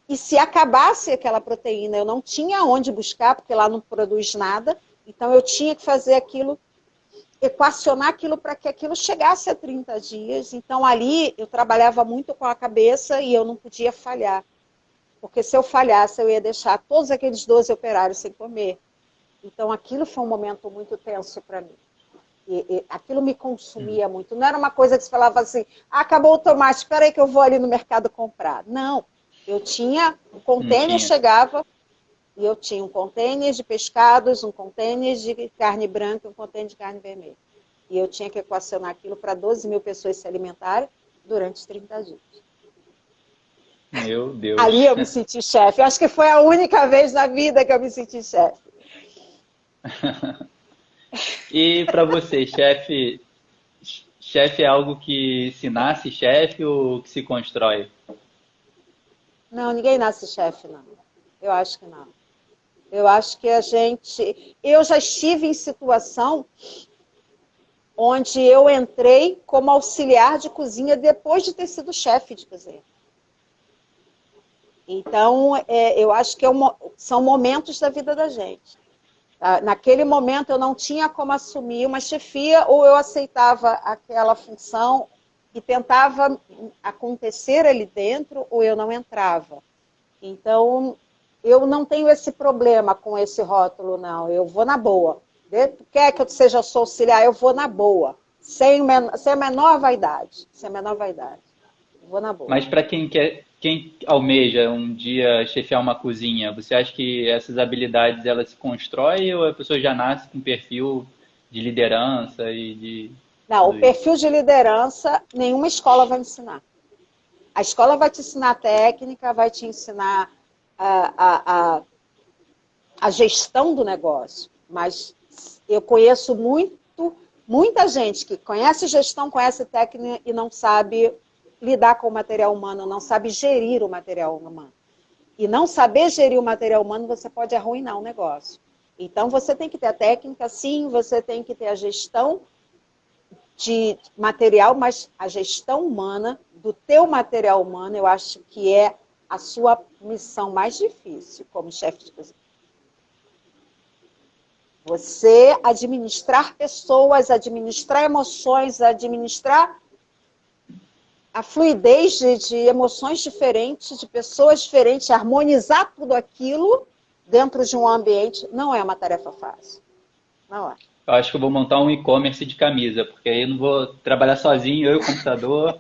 Speaker 3: e se acabasse aquela proteína, eu não tinha onde buscar, porque lá não produz nada, então eu tinha que fazer aquilo, equacionar aquilo para que aquilo chegasse a 30 dias. Então ali eu trabalhava muito com a cabeça e eu não podia falhar, porque se eu falhasse eu ia deixar todos aqueles 12 operários sem comer. Então aquilo foi um momento muito tenso para mim. E aquilo me consumia muito. Não era uma coisa que se falava assim, acabou o tomate, espera aí que eu vou ali no mercado comprar. Não, eu tinha, o container chegava, e eu tinha um container de pescados, um container de carne branca, um container de carne vermelha. E eu tinha que equacionar aquilo para 12 mil pessoas se alimentarem durante 30 dias.
Speaker 2: Meu Deus.
Speaker 3: Ali eu me senti chefe. Acho que foi a única vez na vida que eu me senti chefe.
Speaker 2: E para você, chefe é algo que se nasce chefe ou que se constrói?
Speaker 3: Não, ninguém nasce chefe, não. Eu acho que não. Eu acho que eu já estive em situação onde eu entrei como auxiliar de cozinha depois de ter sido chefe de cozinha. Então, eu acho que são momentos da vida da gente. Naquele momento eu não tinha como assumir uma chefia, ou eu aceitava aquela função e tentava acontecer ali dentro, ou eu não entrava. Então, eu não tenho esse problema com esse rótulo, não. Eu vou na boa. Quer que eu seja só auxiliar? Eu vou na boa. Sem a menor vaidade. Sem a menor vaidade. Eu vou na boa.
Speaker 2: Mas para quem almeja um dia chefiar uma cozinha, você acha que essas habilidades elas se constroem ou a pessoa já nasce com perfil de liderança e de...
Speaker 3: Não, o perfil de liderança nenhuma escola vai ensinar. A escola vai te ensinar técnica, vai te ensinar a gestão do negócio. Mas eu conheço muita gente que conhece gestão, conhece técnica e não sabe lidar com o material humano, não sabe gerir o material humano. E não saber gerir o material humano, você pode arruinar o negócio. Então, você tem que ter a técnica, sim, você tem que ter a gestão de material, mas a gestão humana, do teu material humano, eu acho que é a sua missão mais difícil como chefe de cozinha. Você administrar pessoas, administrar emoções, administrar a fluidez de emoções diferentes, de pessoas diferentes, harmonizar tudo aquilo dentro de um ambiente, não é uma tarefa fácil. Não é.
Speaker 2: Eu acho que eu vou montar um e-commerce de camisa, porque aí eu não vou trabalhar sozinho, eu e o computador.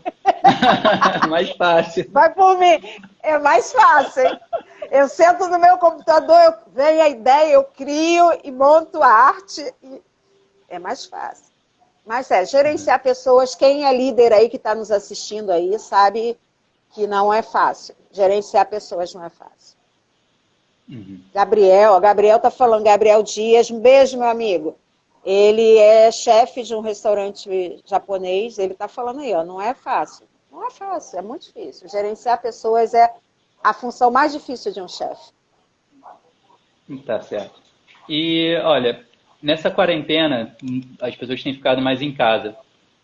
Speaker 2: Mais fácil.
Speaker 3: Vai por mim. É mais fácil, hein? Eu sento no meu computador, vem a ideia, eu crio e monto a arte. É mais fácil. Mas gerenciar pessoas, quem é líder aí que está nos assistindo aí, sabe que não é fácil. Gerenciar pessoas não é fácil.
Speaker 2: Uhum.
Speaker 3: Gabriel está falando, Gabriel Dias, um beijo, meu amigo. Ele é chefe de um restaurante japonês, ele está falando aí, ó, não é fácil. Não é fácil, é muito difícil. Gerenciar pessoas é a função mais difícil de um chefe.
Speaker 2: Tá certo. E, olha, nessa quarentena, as pessoas têm ficado mais em casa.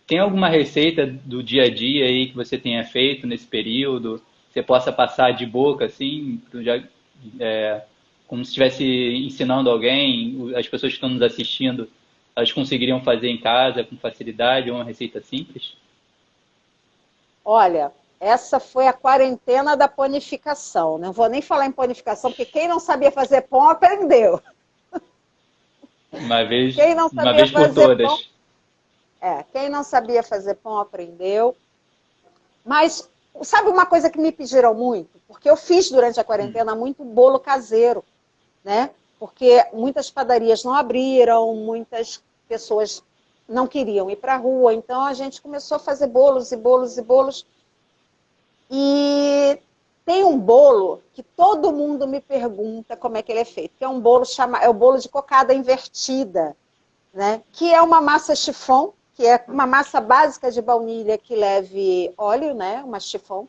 Speaker 2: Tem alguma receita do dia a dia aí que você tenha feito nesse período? Você possa passar de boca, assim, como se estivesse ensinando alguém, as pessoas que estão nos assistindo, elas conseguiriam fazer em casa com facilidade, uma receita simples?
Speaker 3: Olha, essa foi a quarentena da panificação. Não vou nem falar em panificação, porque quem não sabia fazer pão aprendeu. Quem não
Speaker 2: Uma
Speaker 3: sabia
Speaker 2: vez por
Speaker 3: fazer pão,
Speaker 2: todas.
Speaker 3: quem não sabia fazer pão aprendeu. Mas sabe uma coisa que me pediram muito? Porque eu fiz durante a quarentena muito bolo caseiro, né? Porque muitas padarias não abriram, muitas pessoas não queriam ir para a rua, então a gente começou a fazer bolos e bolos e bolos. E tem um bolo que todo mundo me pergunta como é que ele é feito, que é um bolo é o bolo de cocada invertida, né? Que é uma massa chiffon, que é uma massa básica de baunilha que leve óleo, né? Uma chiffon.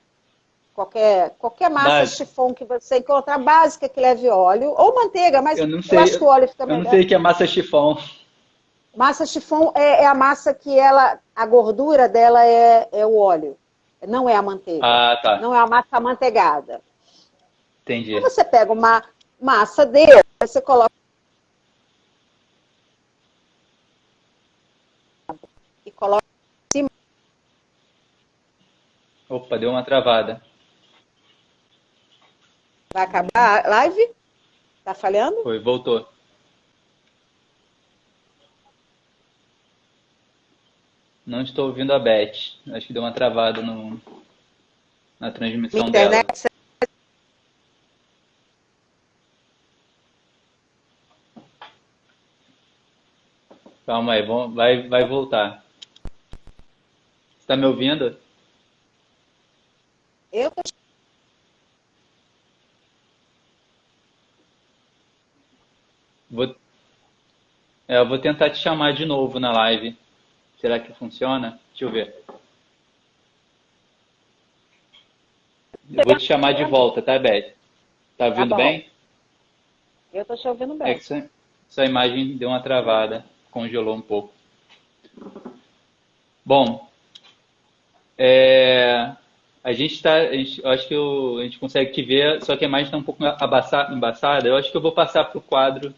Speaker 3: Qualquer massa chiffon que você encontrar, básica que leve óleo, ou manteiga, mas eu acho que o óleo fica melhor.
Speaker 2: Eu não sei o que é massa chiffon.
Speaker 3: Massa chiffon é a massa que a gordura dela é o óleo, não é a manteiga.
Speaker 2: Ah, tá.
Speaker 3: Não é a massa amanteigada.
Speaker 2: Entendi.
Speaker 3: Então você pega uma massa dele, você coloca e coloca em cima.
Speaker 2: Opa, deu uma travada.
Speaker 3: Vai acabar a live? Tá falhando?
Speaker 2: Foi, voltou. Não estou ouvindo a Beth. Acho que deu uma travada na transmissão dela. Calma aí, vai voltar. Você está me ouvindo?
Speaker 3: Eu tô...
Speaker 2: Eu vou tentar te chamar de novo na live. Será que funciona? Deixa eu ver. Eu vou te chamar de volta, tá, Beth? Tá ouvindo bem?
Speaker 3: Eu tô te ouvindo bem.
Speaker 2: É que sua imagem deu uma travada, congelou um pouco. Bom, a gente eu acho que a gente consegue te ver, só que a imagem está um pouco embaçada. Eu acho que eu vou passar para o quadro.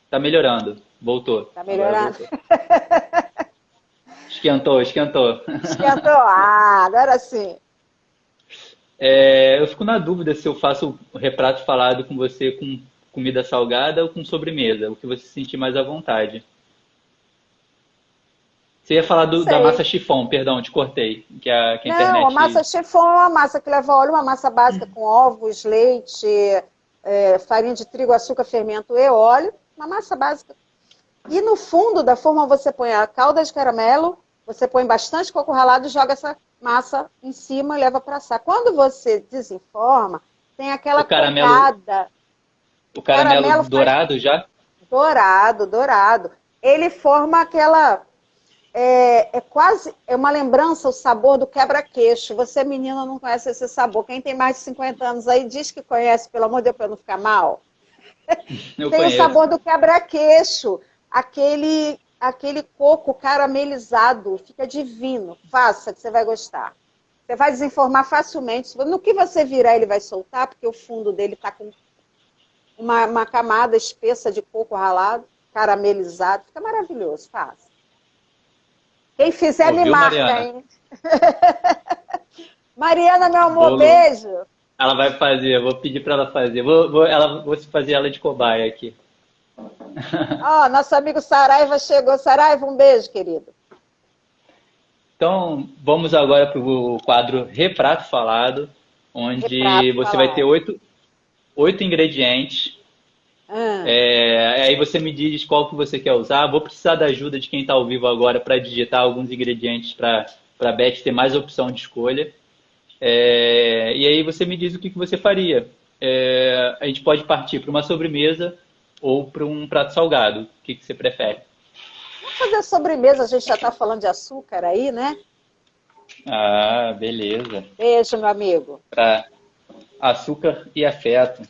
Speaker 2: Tá melhorando. Voltou.
Speaker 3: Tá melhorando.
Speaker 2: Esquentou.
Speaker 3: Esquentou. Agora sim.
Speaker 2: Eu fico na dúvida se eu faço o retrato falado com você com comida salgada ou com sobremesa, o que você sentir mais à vontade. Você ia falar da massa chiffon, perdão, te cortei. Que a internet...
Speaker 3: Não, a massa chiffon é uma massa que leva óleo, uma massa básica com ovos, leite, farinha de trigo, açúcar, fermento e óleo. Uma massa básica. E no fundo da forma você põe a calda de caramelo, você põe bastante coco ralado e joga essa massa em cima e leva para assar. Quando você desenforma, tem aquela cocada.
Speaker 2: O caramelo dourado já?
Speaker 3: Dourado. Ele forma aquela... quase uma lembrança, o sabor do quebra-queixo. Você, menina, não conhece esse sabor. Quem tem mais de 50 anos aí diz que conhece, pelo amor de Deus, para não ficar mal. Tem o sabor do quebra-queixo. Aquele coco caramelizado. Fica divino. Faça, que você vai gostar. Você vai desenformar facilmente. No que você virar, ele vai soltar, porque o fundo dele está com uma camada espessa de coco ralado, caramelizado. Fica maravilhoso. Faça. Quem fizer, me marca, Mariana? Hein? Mariana, meu amor, beijo.
Speaker 2: Ela vai fazer, eu vou pedir para ela fazer. Vou fazer ela de cobaia aqui.
Speaker 3: Nosso amigo Saraiva chegou. Saraiva, um beijo, querido.
Speaker 2: Então, vamos agora para o quadro Reprato Falado, onde você vai ter oito ingredientes. Aí você me diz qual que você quer usar. Vou precisar da ajuda de quem está ao vivo agora para digitar alguns ingredientes para a Beth ter mais opção de escolha. E aí você me diz o que que você faria. A gente pode partir para uma sobremesa ou para um prato salgado. O que que você prefere?
Speaker 3: Vamos fazer sobremesa, a gente já está falando de açúcar aí, né?
Speaker 2: Ah, beleza.
Speaker 3: Beijo, meu amigo.
Speaker 2: Para açúcar e afeto.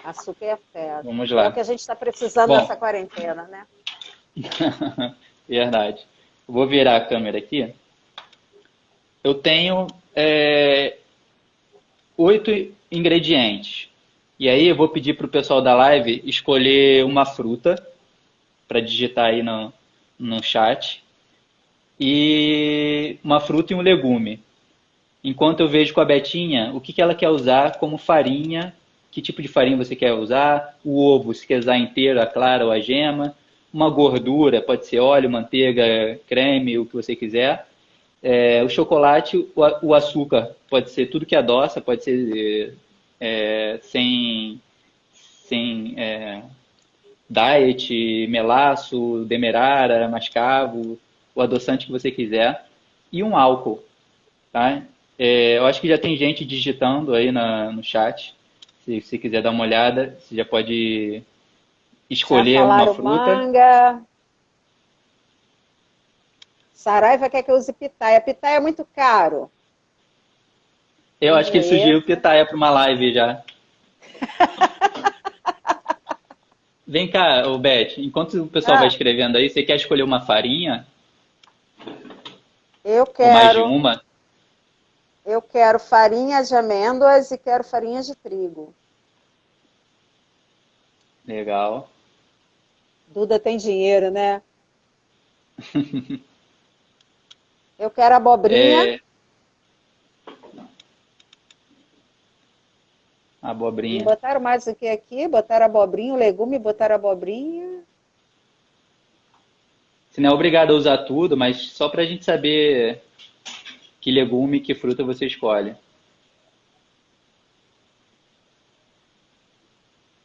Speaker 3: Açúcar e afeto.
Speaker 2: Vamos
Speaker 3: É o
Speaker 2: lá.
Speaker 3: que a gente está precisando
Speaker 2: Bom,
Speaker 3: nessa quarentena, né?
Speaker 2: verdade. Eu vou virar a câmera aqui. Eu tenho 8 ingredientes. E aí eu vou pedir para o pessoal da live escolher uma fruta para digitar aí no chat. E uma fruta e um legume. Enquanto eu vejo com a Betinha o que que ela quer usar como farinha, que tipo de farinha você quer usar, o ovo, se quer usar inteiro, a clara ou a gema, uma gordura, pode ser óleo, manteiga, creme, o que você quiser. O chocolate, o açúcar, pode ser tudo que adoça, pode ser sem diet, melaço, demerara, mascavo, o adoçante que você quiser, e um álcool, tá? Eu acho que já tem gente digitando aí no chat. Se você quiser dar uma olhada, você já pode
Speaker 3: Já
Speaker 2: escolher uma
Speaker 3: falaram
Speaker 2: fruta.
Speaker 3: manga. Saraiva quer que eu use pitaia. Pitaia é muito caro.
Speaker 2: Eu
Speaker 3: Não
Speaker 2: acho que ele sugeriu
Speaker 3: conheço.
Speaker 2: pitaia para uma live já. Vem cá, ô Beth, enquanto o pessoal vai
Speaker 3: Ah,
Speaker 2: escrevendo aí, você quer escolher uma farinha?
Speaker 3: eu
Speaker 2: Ou mais de
Speaker 3: quero.
Speaker 2: uma?
Speaker 3: Eu quero farinha de amêndoas e quero farinha de trigo.
Speaker 2: Legal.
Speaker 3: Duda tem dinheiro, né? Eu quero abobrinha.
Speaker 2: É,
Speaker 3: E
Speaker 2: abobrinha.
Speaker 3: botaram mais o que aqui? Botaram abobrinha, o legume, botaram abobrinha.
Speaker 2: Você não é obrigado a usar tudo, mas só para a gente saber que legume, que fruta você escolhe.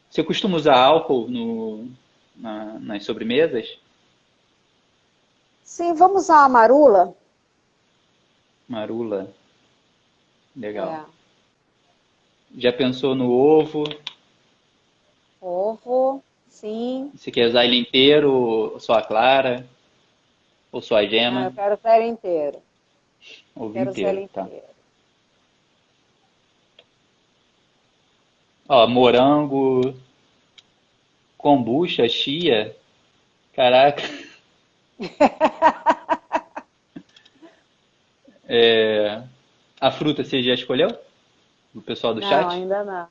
Speaker 2: Você costuma usar álcool nas sobremesas?
Speaker 3: Sim, vamos usar a marula?
Speaker 2: Marula, legal.
Speaker 3: É.
Speaker 2: Já pensou no ovo?
Speaker 3: Ovo, sim.
Speaker 2: Você quer usar ele inteiro, ou só a clara, ou só a
Speaker 3: Não, eu
Speaker 2: gema?
Speaker 3: quero usar ele inteiro.
Speaker 2: Ovo
Speaker 3: Quero usar
Speaker 2: inteiro,
Speaker 3: ele
Speaker 2: tá.
Speaker 3: inteiro.
Speaker 2: Ó, morango, kombucha, chia. Caraca, a fruta você já escolheu? O pessoal do
Speaker 3: Não,
Speaker 2: chat?
Speaker 3: ainda não.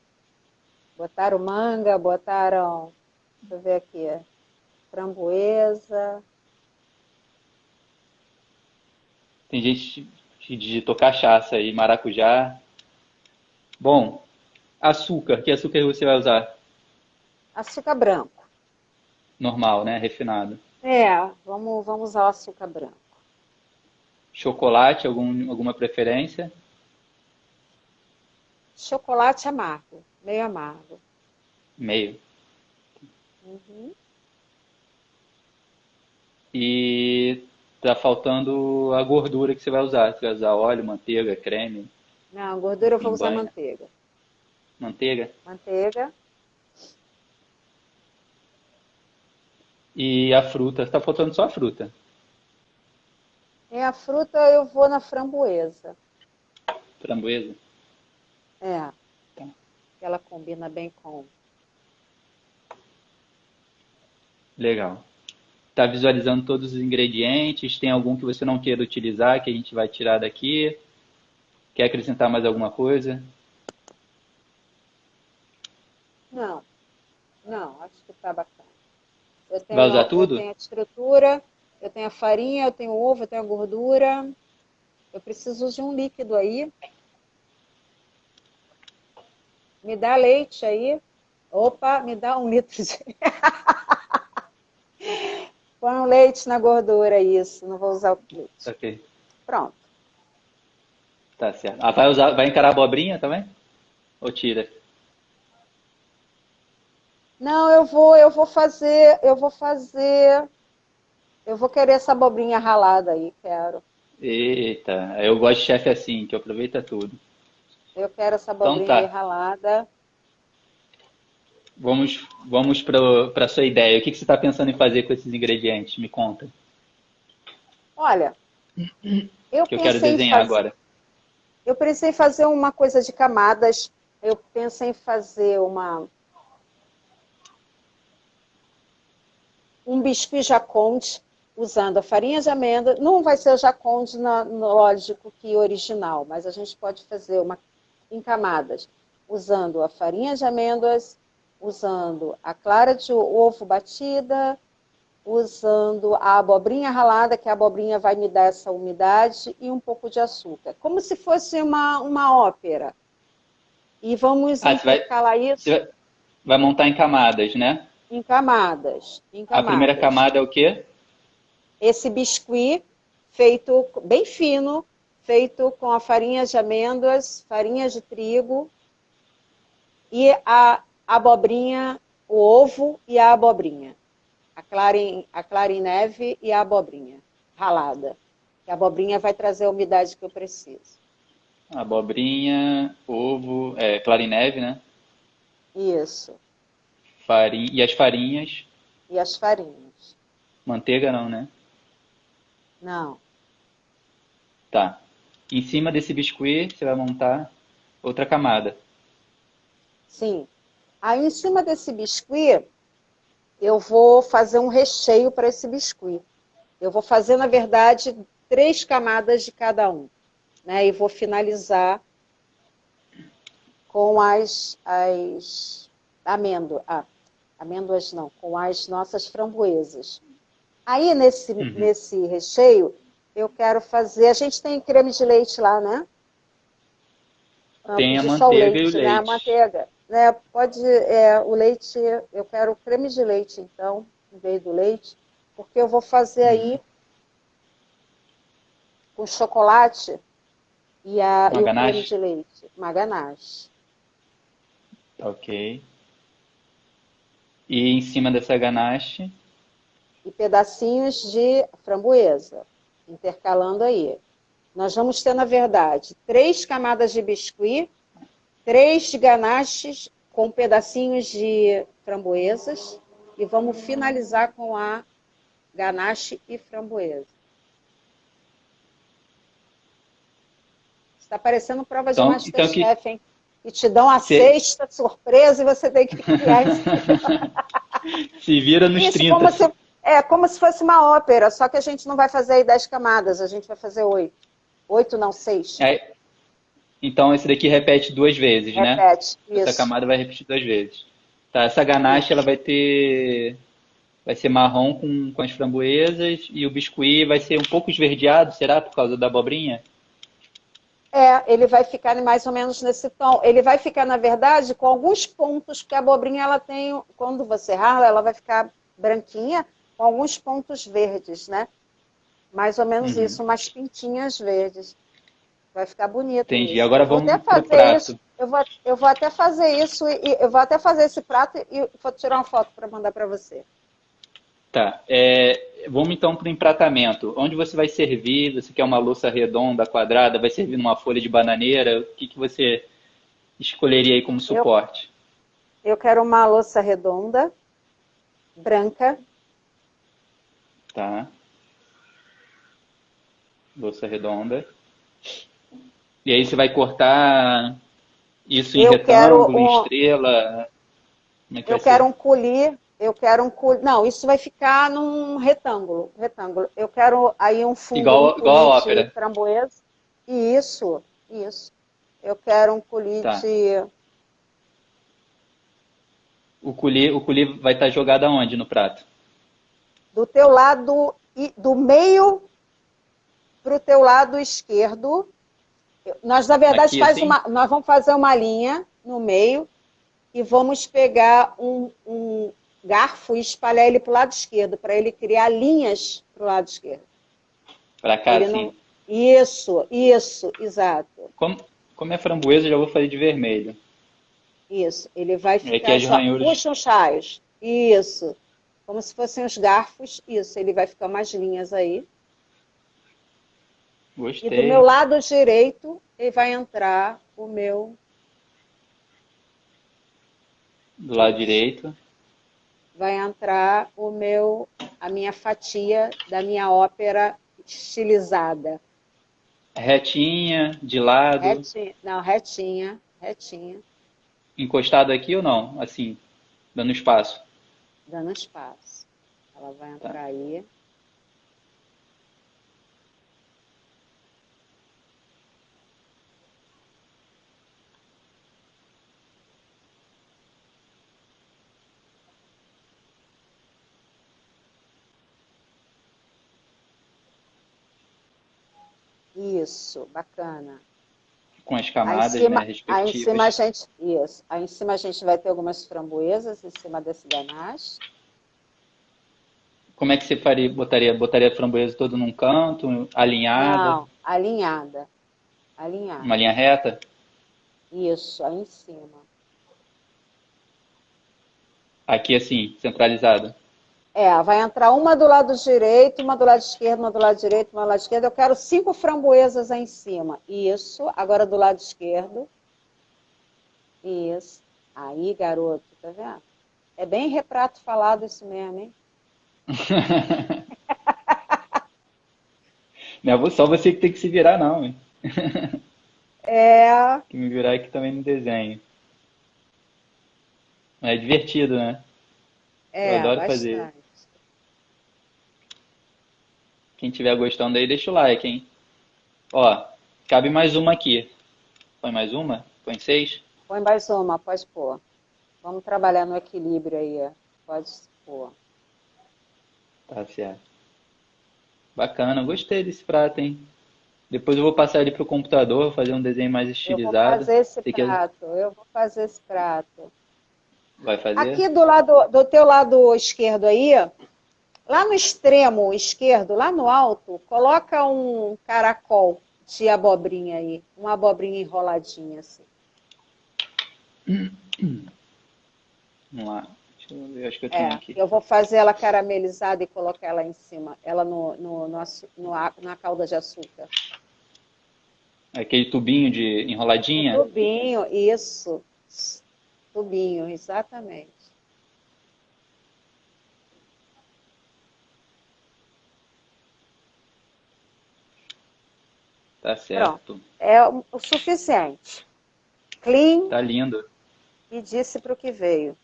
Speaker 3: Botaram manga, botaram, deixa eu ver aqui, framboesa.
Speaker 2: Tem gente que digitou cachaça aí, maracujá. Bom, açúcar. Que açúcar você vai usar?
Speaker 3: Açúcar branco.
Speaker 2: Normal, né? Refinado.
Speaker 3: Vamos usar o açúcar branco.
Speaker 2: Chocolate, alguma preferência?
Speaker 3: Chocolate amargo, meio amargo.
Speaker 2: Meio.
Speaker 3: Uhum.
Speaker 2: E tá faltando a gordura que você vai usar. Você vai usar óleo, manteiga, creme,
Speaker 3: Não, gordura eu vou
Speaker 2: em
Speaker 3: usar
Speaker 2: banha.
Speaker 3: manteiga.
Speaker 2: Manteiga.
Speaker 3: Manteiga.
Speaker 2: E a fruta, tá faltando só a fruta.
Speaker 3: E a fruta eu vou na framboesa.
Speaker 2: Framboesa.
Speaker 3: É,
Speaker 2: Tá.
Speaker 3: ela combina bem com.
Speaker 2: Legal. Tá visualizando todos os ingredientes? Tem algum que você não queira utilizar, que a gente vai tirar daqui? Quer acrescentar mais alguma coisa?
Speaker 3: Não, não, acho que tá bacana.
Speaker 2: Vai usar
Speaker 3: Eu
Speaker 2: tudo?
Speaker 3: tenho a estrutura, eu tenho a farinha, eu tenho o ovo, eu tenho a gordura. Eu preciso de um líquido aí. Me dá leite aí. Opa, me dá 1 litro de. Põe um leite na gordura, isso. Não vou usar o leite.
Speaker 2: Ok,
Speaker 3: Pronto.
Speaker 2: tá certo. Ah, vai encarar a abobrinha também? Ou tira?
Speaker 3: Não, eu vou querer essa abobrinha ralada aí, quero.
Speaker 2: Eita, eu gosto de chefe assim, que aproveita tudo.
Speaker 3: Eu quero essa
Speaker 2: Então
Speaker 3: abobrinha aí
Speaker 2: tá,
Speaker 3: ralada.
Speaker 2: vamos para a sua ideia. O que você está pensando em fazer com esses ingredientes? Me conta,
Speaker 3: Olha, eu
Speaker 2: que eu quero
Speaker 3: pensei em
Speaker 2: desenhar
Speaker 3: fazer,
Speaker 2: agora.
Speaker 3: eu pensei em fazer uma coisa de camadas. Eu pensei em fazer um biscuit jaconde usando a farinha de amêndoa. Não vai ser o jaconde lógico que original, mas a gente pode fazer uma em camadas, usando a farinha de amêndoas, usando a clara de ovo batida, usando a abobrinha ralada, que a abobrinha vai me dar essa umidade, e um pouco de açúcar. Como se fosse uma ópera. E vamos
Speaker 2: Ah,
Speaker 3: intercalar isso
Speaker 2: vai montar em camadas, né?
Speaker 3: em camadas, em
Speaker 2: A primeira
Speaker 3: camadas.
Speaker 2: camada é o quê?
Speaker 3: Esse biscuit feito bem fino, feito com a farinha de amêndoas, farinha de trigo e a abobrinha, o ovo e a abobrinha. A clara em neve e a abobrinha ralada. A abobrinha vai trazer a umidade que eu preciso.
Speaker 2: Abobrinha, ovo, clara em neve, né?
Speaker 3: Isso.
Speaker 2: Farinha, e as farinhas,
Speaker 3: E as farinhas.
Speaker 2: manteiga não, né?
Speaker 3: Não.
Speaker 2: Tá. Em cima desse biscuit, você vai montar outra camada.
Speaker 3: Sim. Aí, em cima desse biscuit, eu vou fazer um recheio para esse biscuit. Eu vou fazer, na verdade, 3 camadas de cada um, né? E vou finalizar com as amêndoas. Amêndoas não, com as nossas framboesas. Aí,
Speaker 2: Uhum.
Speaker 3: nesse recheio, eu quero fazer... A gente tem creme de leite lá, né?
Speaker 2: Tem a
Speaker 3: De só o
Speaker 2: manteiga e o
Speaker 3: leite, né? A
Speaker 2: leite.
Speaker 3: manteiga. Né? O leite, eu quero creme de leite, então, em vez do leite, porque eu vou fazer
Speaker 2: Uhum.
Speaker 3: aí com chocolate e
Speaker 2: Uma
Speaker 3: o creme
Speaker 2: ganache?
Speaker 3: de leite, uma ganache.
Speaker 2: Ok. E em cima dessa ganache,
Speaker 3: E pedacinhos de framboesa, intercalando aí. Nós vamos ter, na verdade, 3 camadas de biscuit, 3 ganaches com pedacinhos de framboesas e vamos finalizar com a ganache e framboesa. Está parecendo prova de
Speaker 2: então que
Speaker 3: MasterChef, hein? E te dão a
Speaker 2: se,
Speaker 3: cesta surpresa e você tem que criar isso.
Speaker 2: se vira nos
Speaker 3: Isso,
Speaker 2: 30.
Speaker 3: como se fosse uma ópera, só que a gente não vai fazer aí 10 camadas, a gente vai fazer 8. 8 não, 6.
Speaker 2: Aí, então esse daqui repete duas vezes, né?
Speaker 3: Repete.
Speaker 2: Essa
Speaker 3: Isso.
Speaker 2: camada vai repetir duas vezes. Tá, essa ganache ela
Speaker 3: Isso.
Speaker 2: vai ser marrom com as framboesas e o biscuit vai ser um pouco esverdeado, será por causa da abobrinha?
Speaker 3: Ele vai ficar mais ou menos nesse tom. Ele vai ficar, na verdade, com alguns pontos, porque a abobrinha, ela tem, quando você rala, ela vai ficar branquinha, com alguns pontos verdes, né? Mais ou menos
Speaker 2: Uhum.
Speaker 3: isso, umas pintinhas verdes. Vai ficar bonito
Speaker 2: Entendi.
Speaker 3: isso.
Speaker 2: Agora
Speaker 3: Eu vou até
Speaker 2: vamos pro
Speaker 3: fazer isso.
Speaker 2: prato.
Speaker 3: Eu vou até fazer isso e eu vou até fazer esse prato e vou tirar uma foto para mandar para você.
Speaker 2: Tá. Vamos então para o empratamento. Onde você vai servir? Você quer uma louça redonda, quadrada? Vai servir numa folha de bananeira? O que você escolheria aí como
Speaker 3: Eu,
Speaker 2: suporte?
Speaker 3: eu quero uma louça redonda, branca.
Speaker 2: Tá. Louça redonda. E aí você vai cortar isso em
Speaker 3: Eu quero
Speaker 2: retângulo, em estrela? Como é que vai
Speaker 3: Eu quero
Speaker 2: ser?
Speaker 3: um coulis, Não, isso vai ficar num retângulo. Eu quero aí um fundo, um
Speaker 2: Igual a
Speaker 3: coulis de
Speaker 2: ópera.
Speaker 3: framboesa. Isso. Eu quero um coulis
Speaker 2: Tá.
Speaker 3: de...
Speaker 2: O coulis vai estar jogado aonde no prato?
Speaker 3: Do teu lado, do meio para o teu lado esquerdo. Nós, na verdade,
Speaker 2: Aqui assim?
Speaker 3: nós vamos fazer uma linha no meio e vamos pegar um garfo e espalhar ele para o lado esquerdo, para ele criar linhas para o lado esquerdo.
Speaker 2: Pra cá
Speaker 3: Ele
Speaker 2: assim.
Speaker 3: não. Isso, exato.
Speaker 2: Como é framboesa, eu já vou fazer de vermelho.
Speaker 3: Isso. Ele vai
Speaker 2: E aqui
Speaker 3: ficar
Speaker 2: as
Speaker 3: assim, ó,
Speaker 2: ranhuras.
Speaker 3: puxa os raios. Isso. Como se fossem os garfos. Isso. Ele vai ficar umas linhas aí. E do meu
Speaker 2: Gostei.
Speaker 3: lado direito vai entrar o meu.
Speaker 2: Do lado direito.
Speaker 3: Vai entrar a minha fatia da minha ópera estilizada.
Speaker 2: Retinha, de lado.
Speaker 3: Retinha, não, retinha, retinha,
Speaker 2: Encostado aqui ou não? Assim, dando espaço.
Speaker 3: dando espaço. Ela vai
Speaker 2: Tá.
Speaker 3: entrar aí. Isso, bacana.
Speaker 2: Com as
Speaker 3: Aí em
Speaker 2: camadas, né,
Speaker 3: cima, aí em cima a
Speaker 2: respectivas.
Speaker 3: gente, isso. Aí em cima a gente vai ter algumas framboesas em cima desse ganache.
Speaker 2: Como é que você faria? Botaria a framboesa toda num canto, alinhada,
Speaker 3: Não, alinhada,
Speaker 2: uma
Speaker 3: alinhada.
Speaker 2: linha reta?
Speaker 3: Isso, aí em cima.
Speaker 2: Aqui assim, centralizada.
Speaker 3: É, vai entrar uma do lado direito, uma do lado esquerdo, uma do lado direito, uma do lado esquerdo. Eu quero 5 framboesas aí em cima. Isso, agora do lado esquerdo. Isso. Aí, garoto, tá vendo? É bem retrato falado isso mesmo, hein?
Speaker 2: Não é só você que tem que se virar, não, hein?
Speaker 3: É,
Speaker 2: Que me virar aqui também no desenho. É divertido, né? Eu adoro fazer.
Speaker 3: bastante.
Speaker 2: Quem tiver gostando aí, deixa o like, hein? Ó, cabe mais uma aqui. Põe mais uma? Põe 6?
Speaker 3: Põe mais uma, pode pôr. Vamos trabalhar no equilíbrio aí. Pode pôr.
Speaker 2: Tá certo. Bacana, gostei desse prato, hein? Depois eu vou passar ele pro computador, fazer um desenho mais
Speaker 3: Eu vou
Speaker 2: estilizado.
Speaker 3: fazer esse
Speaker 2: Tem que...
Speaker 3: prato, eu vou fazer esse prato.
Speaker 2: Vai fazer?
Speaker 3: Aqui do teu lado esquerdo aí, lá no extremo esquerdo, lá no alto, coloca um caracol de abobrinha aí, uma abobrinha enroladinha assim.
Speaker 2: Vamos lá. Deixa eu ver, acho que eu tenho
Speaker 3: É,
Speaker 2: aqui.
Speaker 3: eu vou fazer ela caramelizada e colocar ela em cima, ela na calda de açúcar.
Speaker 2: Aquele tubinho de
Speaker 3: O
Speaker 2: enroladinha.
Speaker 3: tubinho, isso. Tubinho, exatamente.
Speaker 2: Tá
Speaker 3: Pronto.
Speaker 2: certo.
Speaker 3: É o suficiente. Clean
Speaker 2: Tá lindo.
Speaker 3: e disse para o que veio.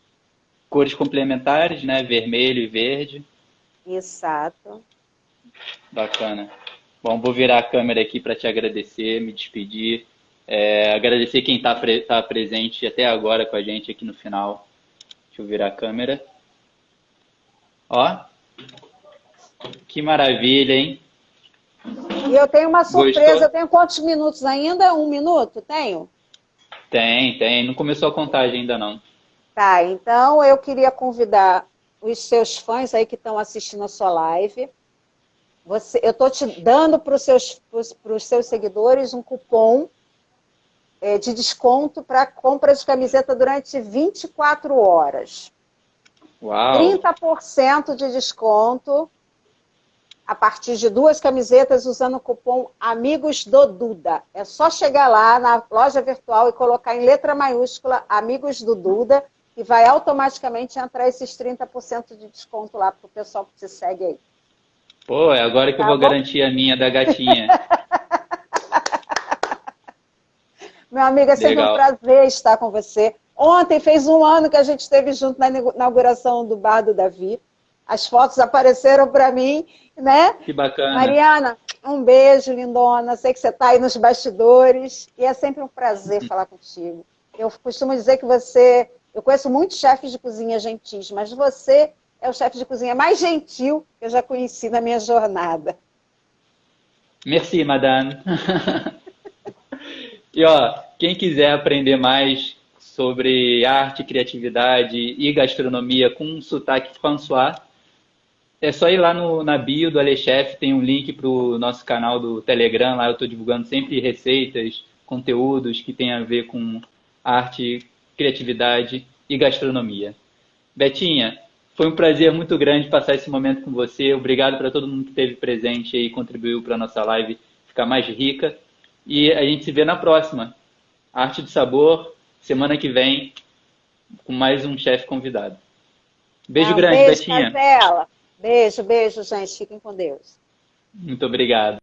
Speaker 2: Cores complementares, né? Vermelho e verde.
Speaker 3: Exato.
Speaker 2: Bacana. Bom, vou virar a câmera aqui para te agradecer, me despedir. Agradecer quem tá presente até agora com a gente aqui no final. Deixa eu virar a câmera. Ó, que maravilha, hein?
Speaker 3: E eu tenho uma surpresa.
Speaker 2: Gostou?
Speaker 3: Eu tenho quantos minutos ainda? 1 minuto? Tenho?
Speaker 2: Tem. Não começou a contagem ainda não.
Speaker 3: Tá, então eu queria convidar os seus fãs aí que estão assistindo a sua live. Eu estou te dando para os seus seguidores um cupom de desconto para compra de camiseta durante 24 horas.
Speaker 2: Uau!
Speaker 3: 30% de desconto a partir de 2 camisetas usando o cupom Amigos do Duda. É só chegar lá na loja virtual e colocar em letra maiúscula Amigos do Duda e vai automaticamente entrar esses 30% de desconto lá para o pessoal que te segue aí.
Speaker 2: Pô, é agora que eu
Speaker 3: Tá
Speaker 2: vou
Speaker 3: bom?
Speaker 2: garantir a minha da gatinha.
Speaker 3: Meu amigo, é sempre um
Speaker 2: Legal.
Speaker 3: prazer estar com você. Ontem fez 1 ano que a gente esteve junto na inauguração do Bar do Davi. As fotos apareceram para mim, né?
Speaker 2: Que bacana.
Speaker 3: Mariana, um beijo, lindona. Sei que você está aí nos bastidores e é sempre um prazer falar contigo. Eu costumo dizer que eu conheço muitos chefes de cozinha gentis, mas você é o chefe de cozinha mais gentil que eu já conheci na minha jornada.
Speaker 2: Merci, madame. E ó, quem quiser aprender mais sobre arte, criatividade e gastronomia com um sotaque François, é só ir lá na bio do Alechef, tem um link para o nosso canal do Telegram, lá eu estou divulgando sempre receitas, conteúdos que tem a ver com arte, criatividade e gastronomia. Betinha, foi um prazer muito grande passar esse momento com você. Obrigado para todo mundo que esteve presente e contribuiu para a nossa live ficar mais rica. E a gente se vê na próxima. Arte do Sabor, semana que vem, com mais um chefe convidado. Beijo grande,
Speaker 3: beijo,
Speaker 2: Betinha.
Speaker 3: Marcela. Beijo, beijo, gente. Fiquem com Deus.
Speaker 2: Muito obrigado.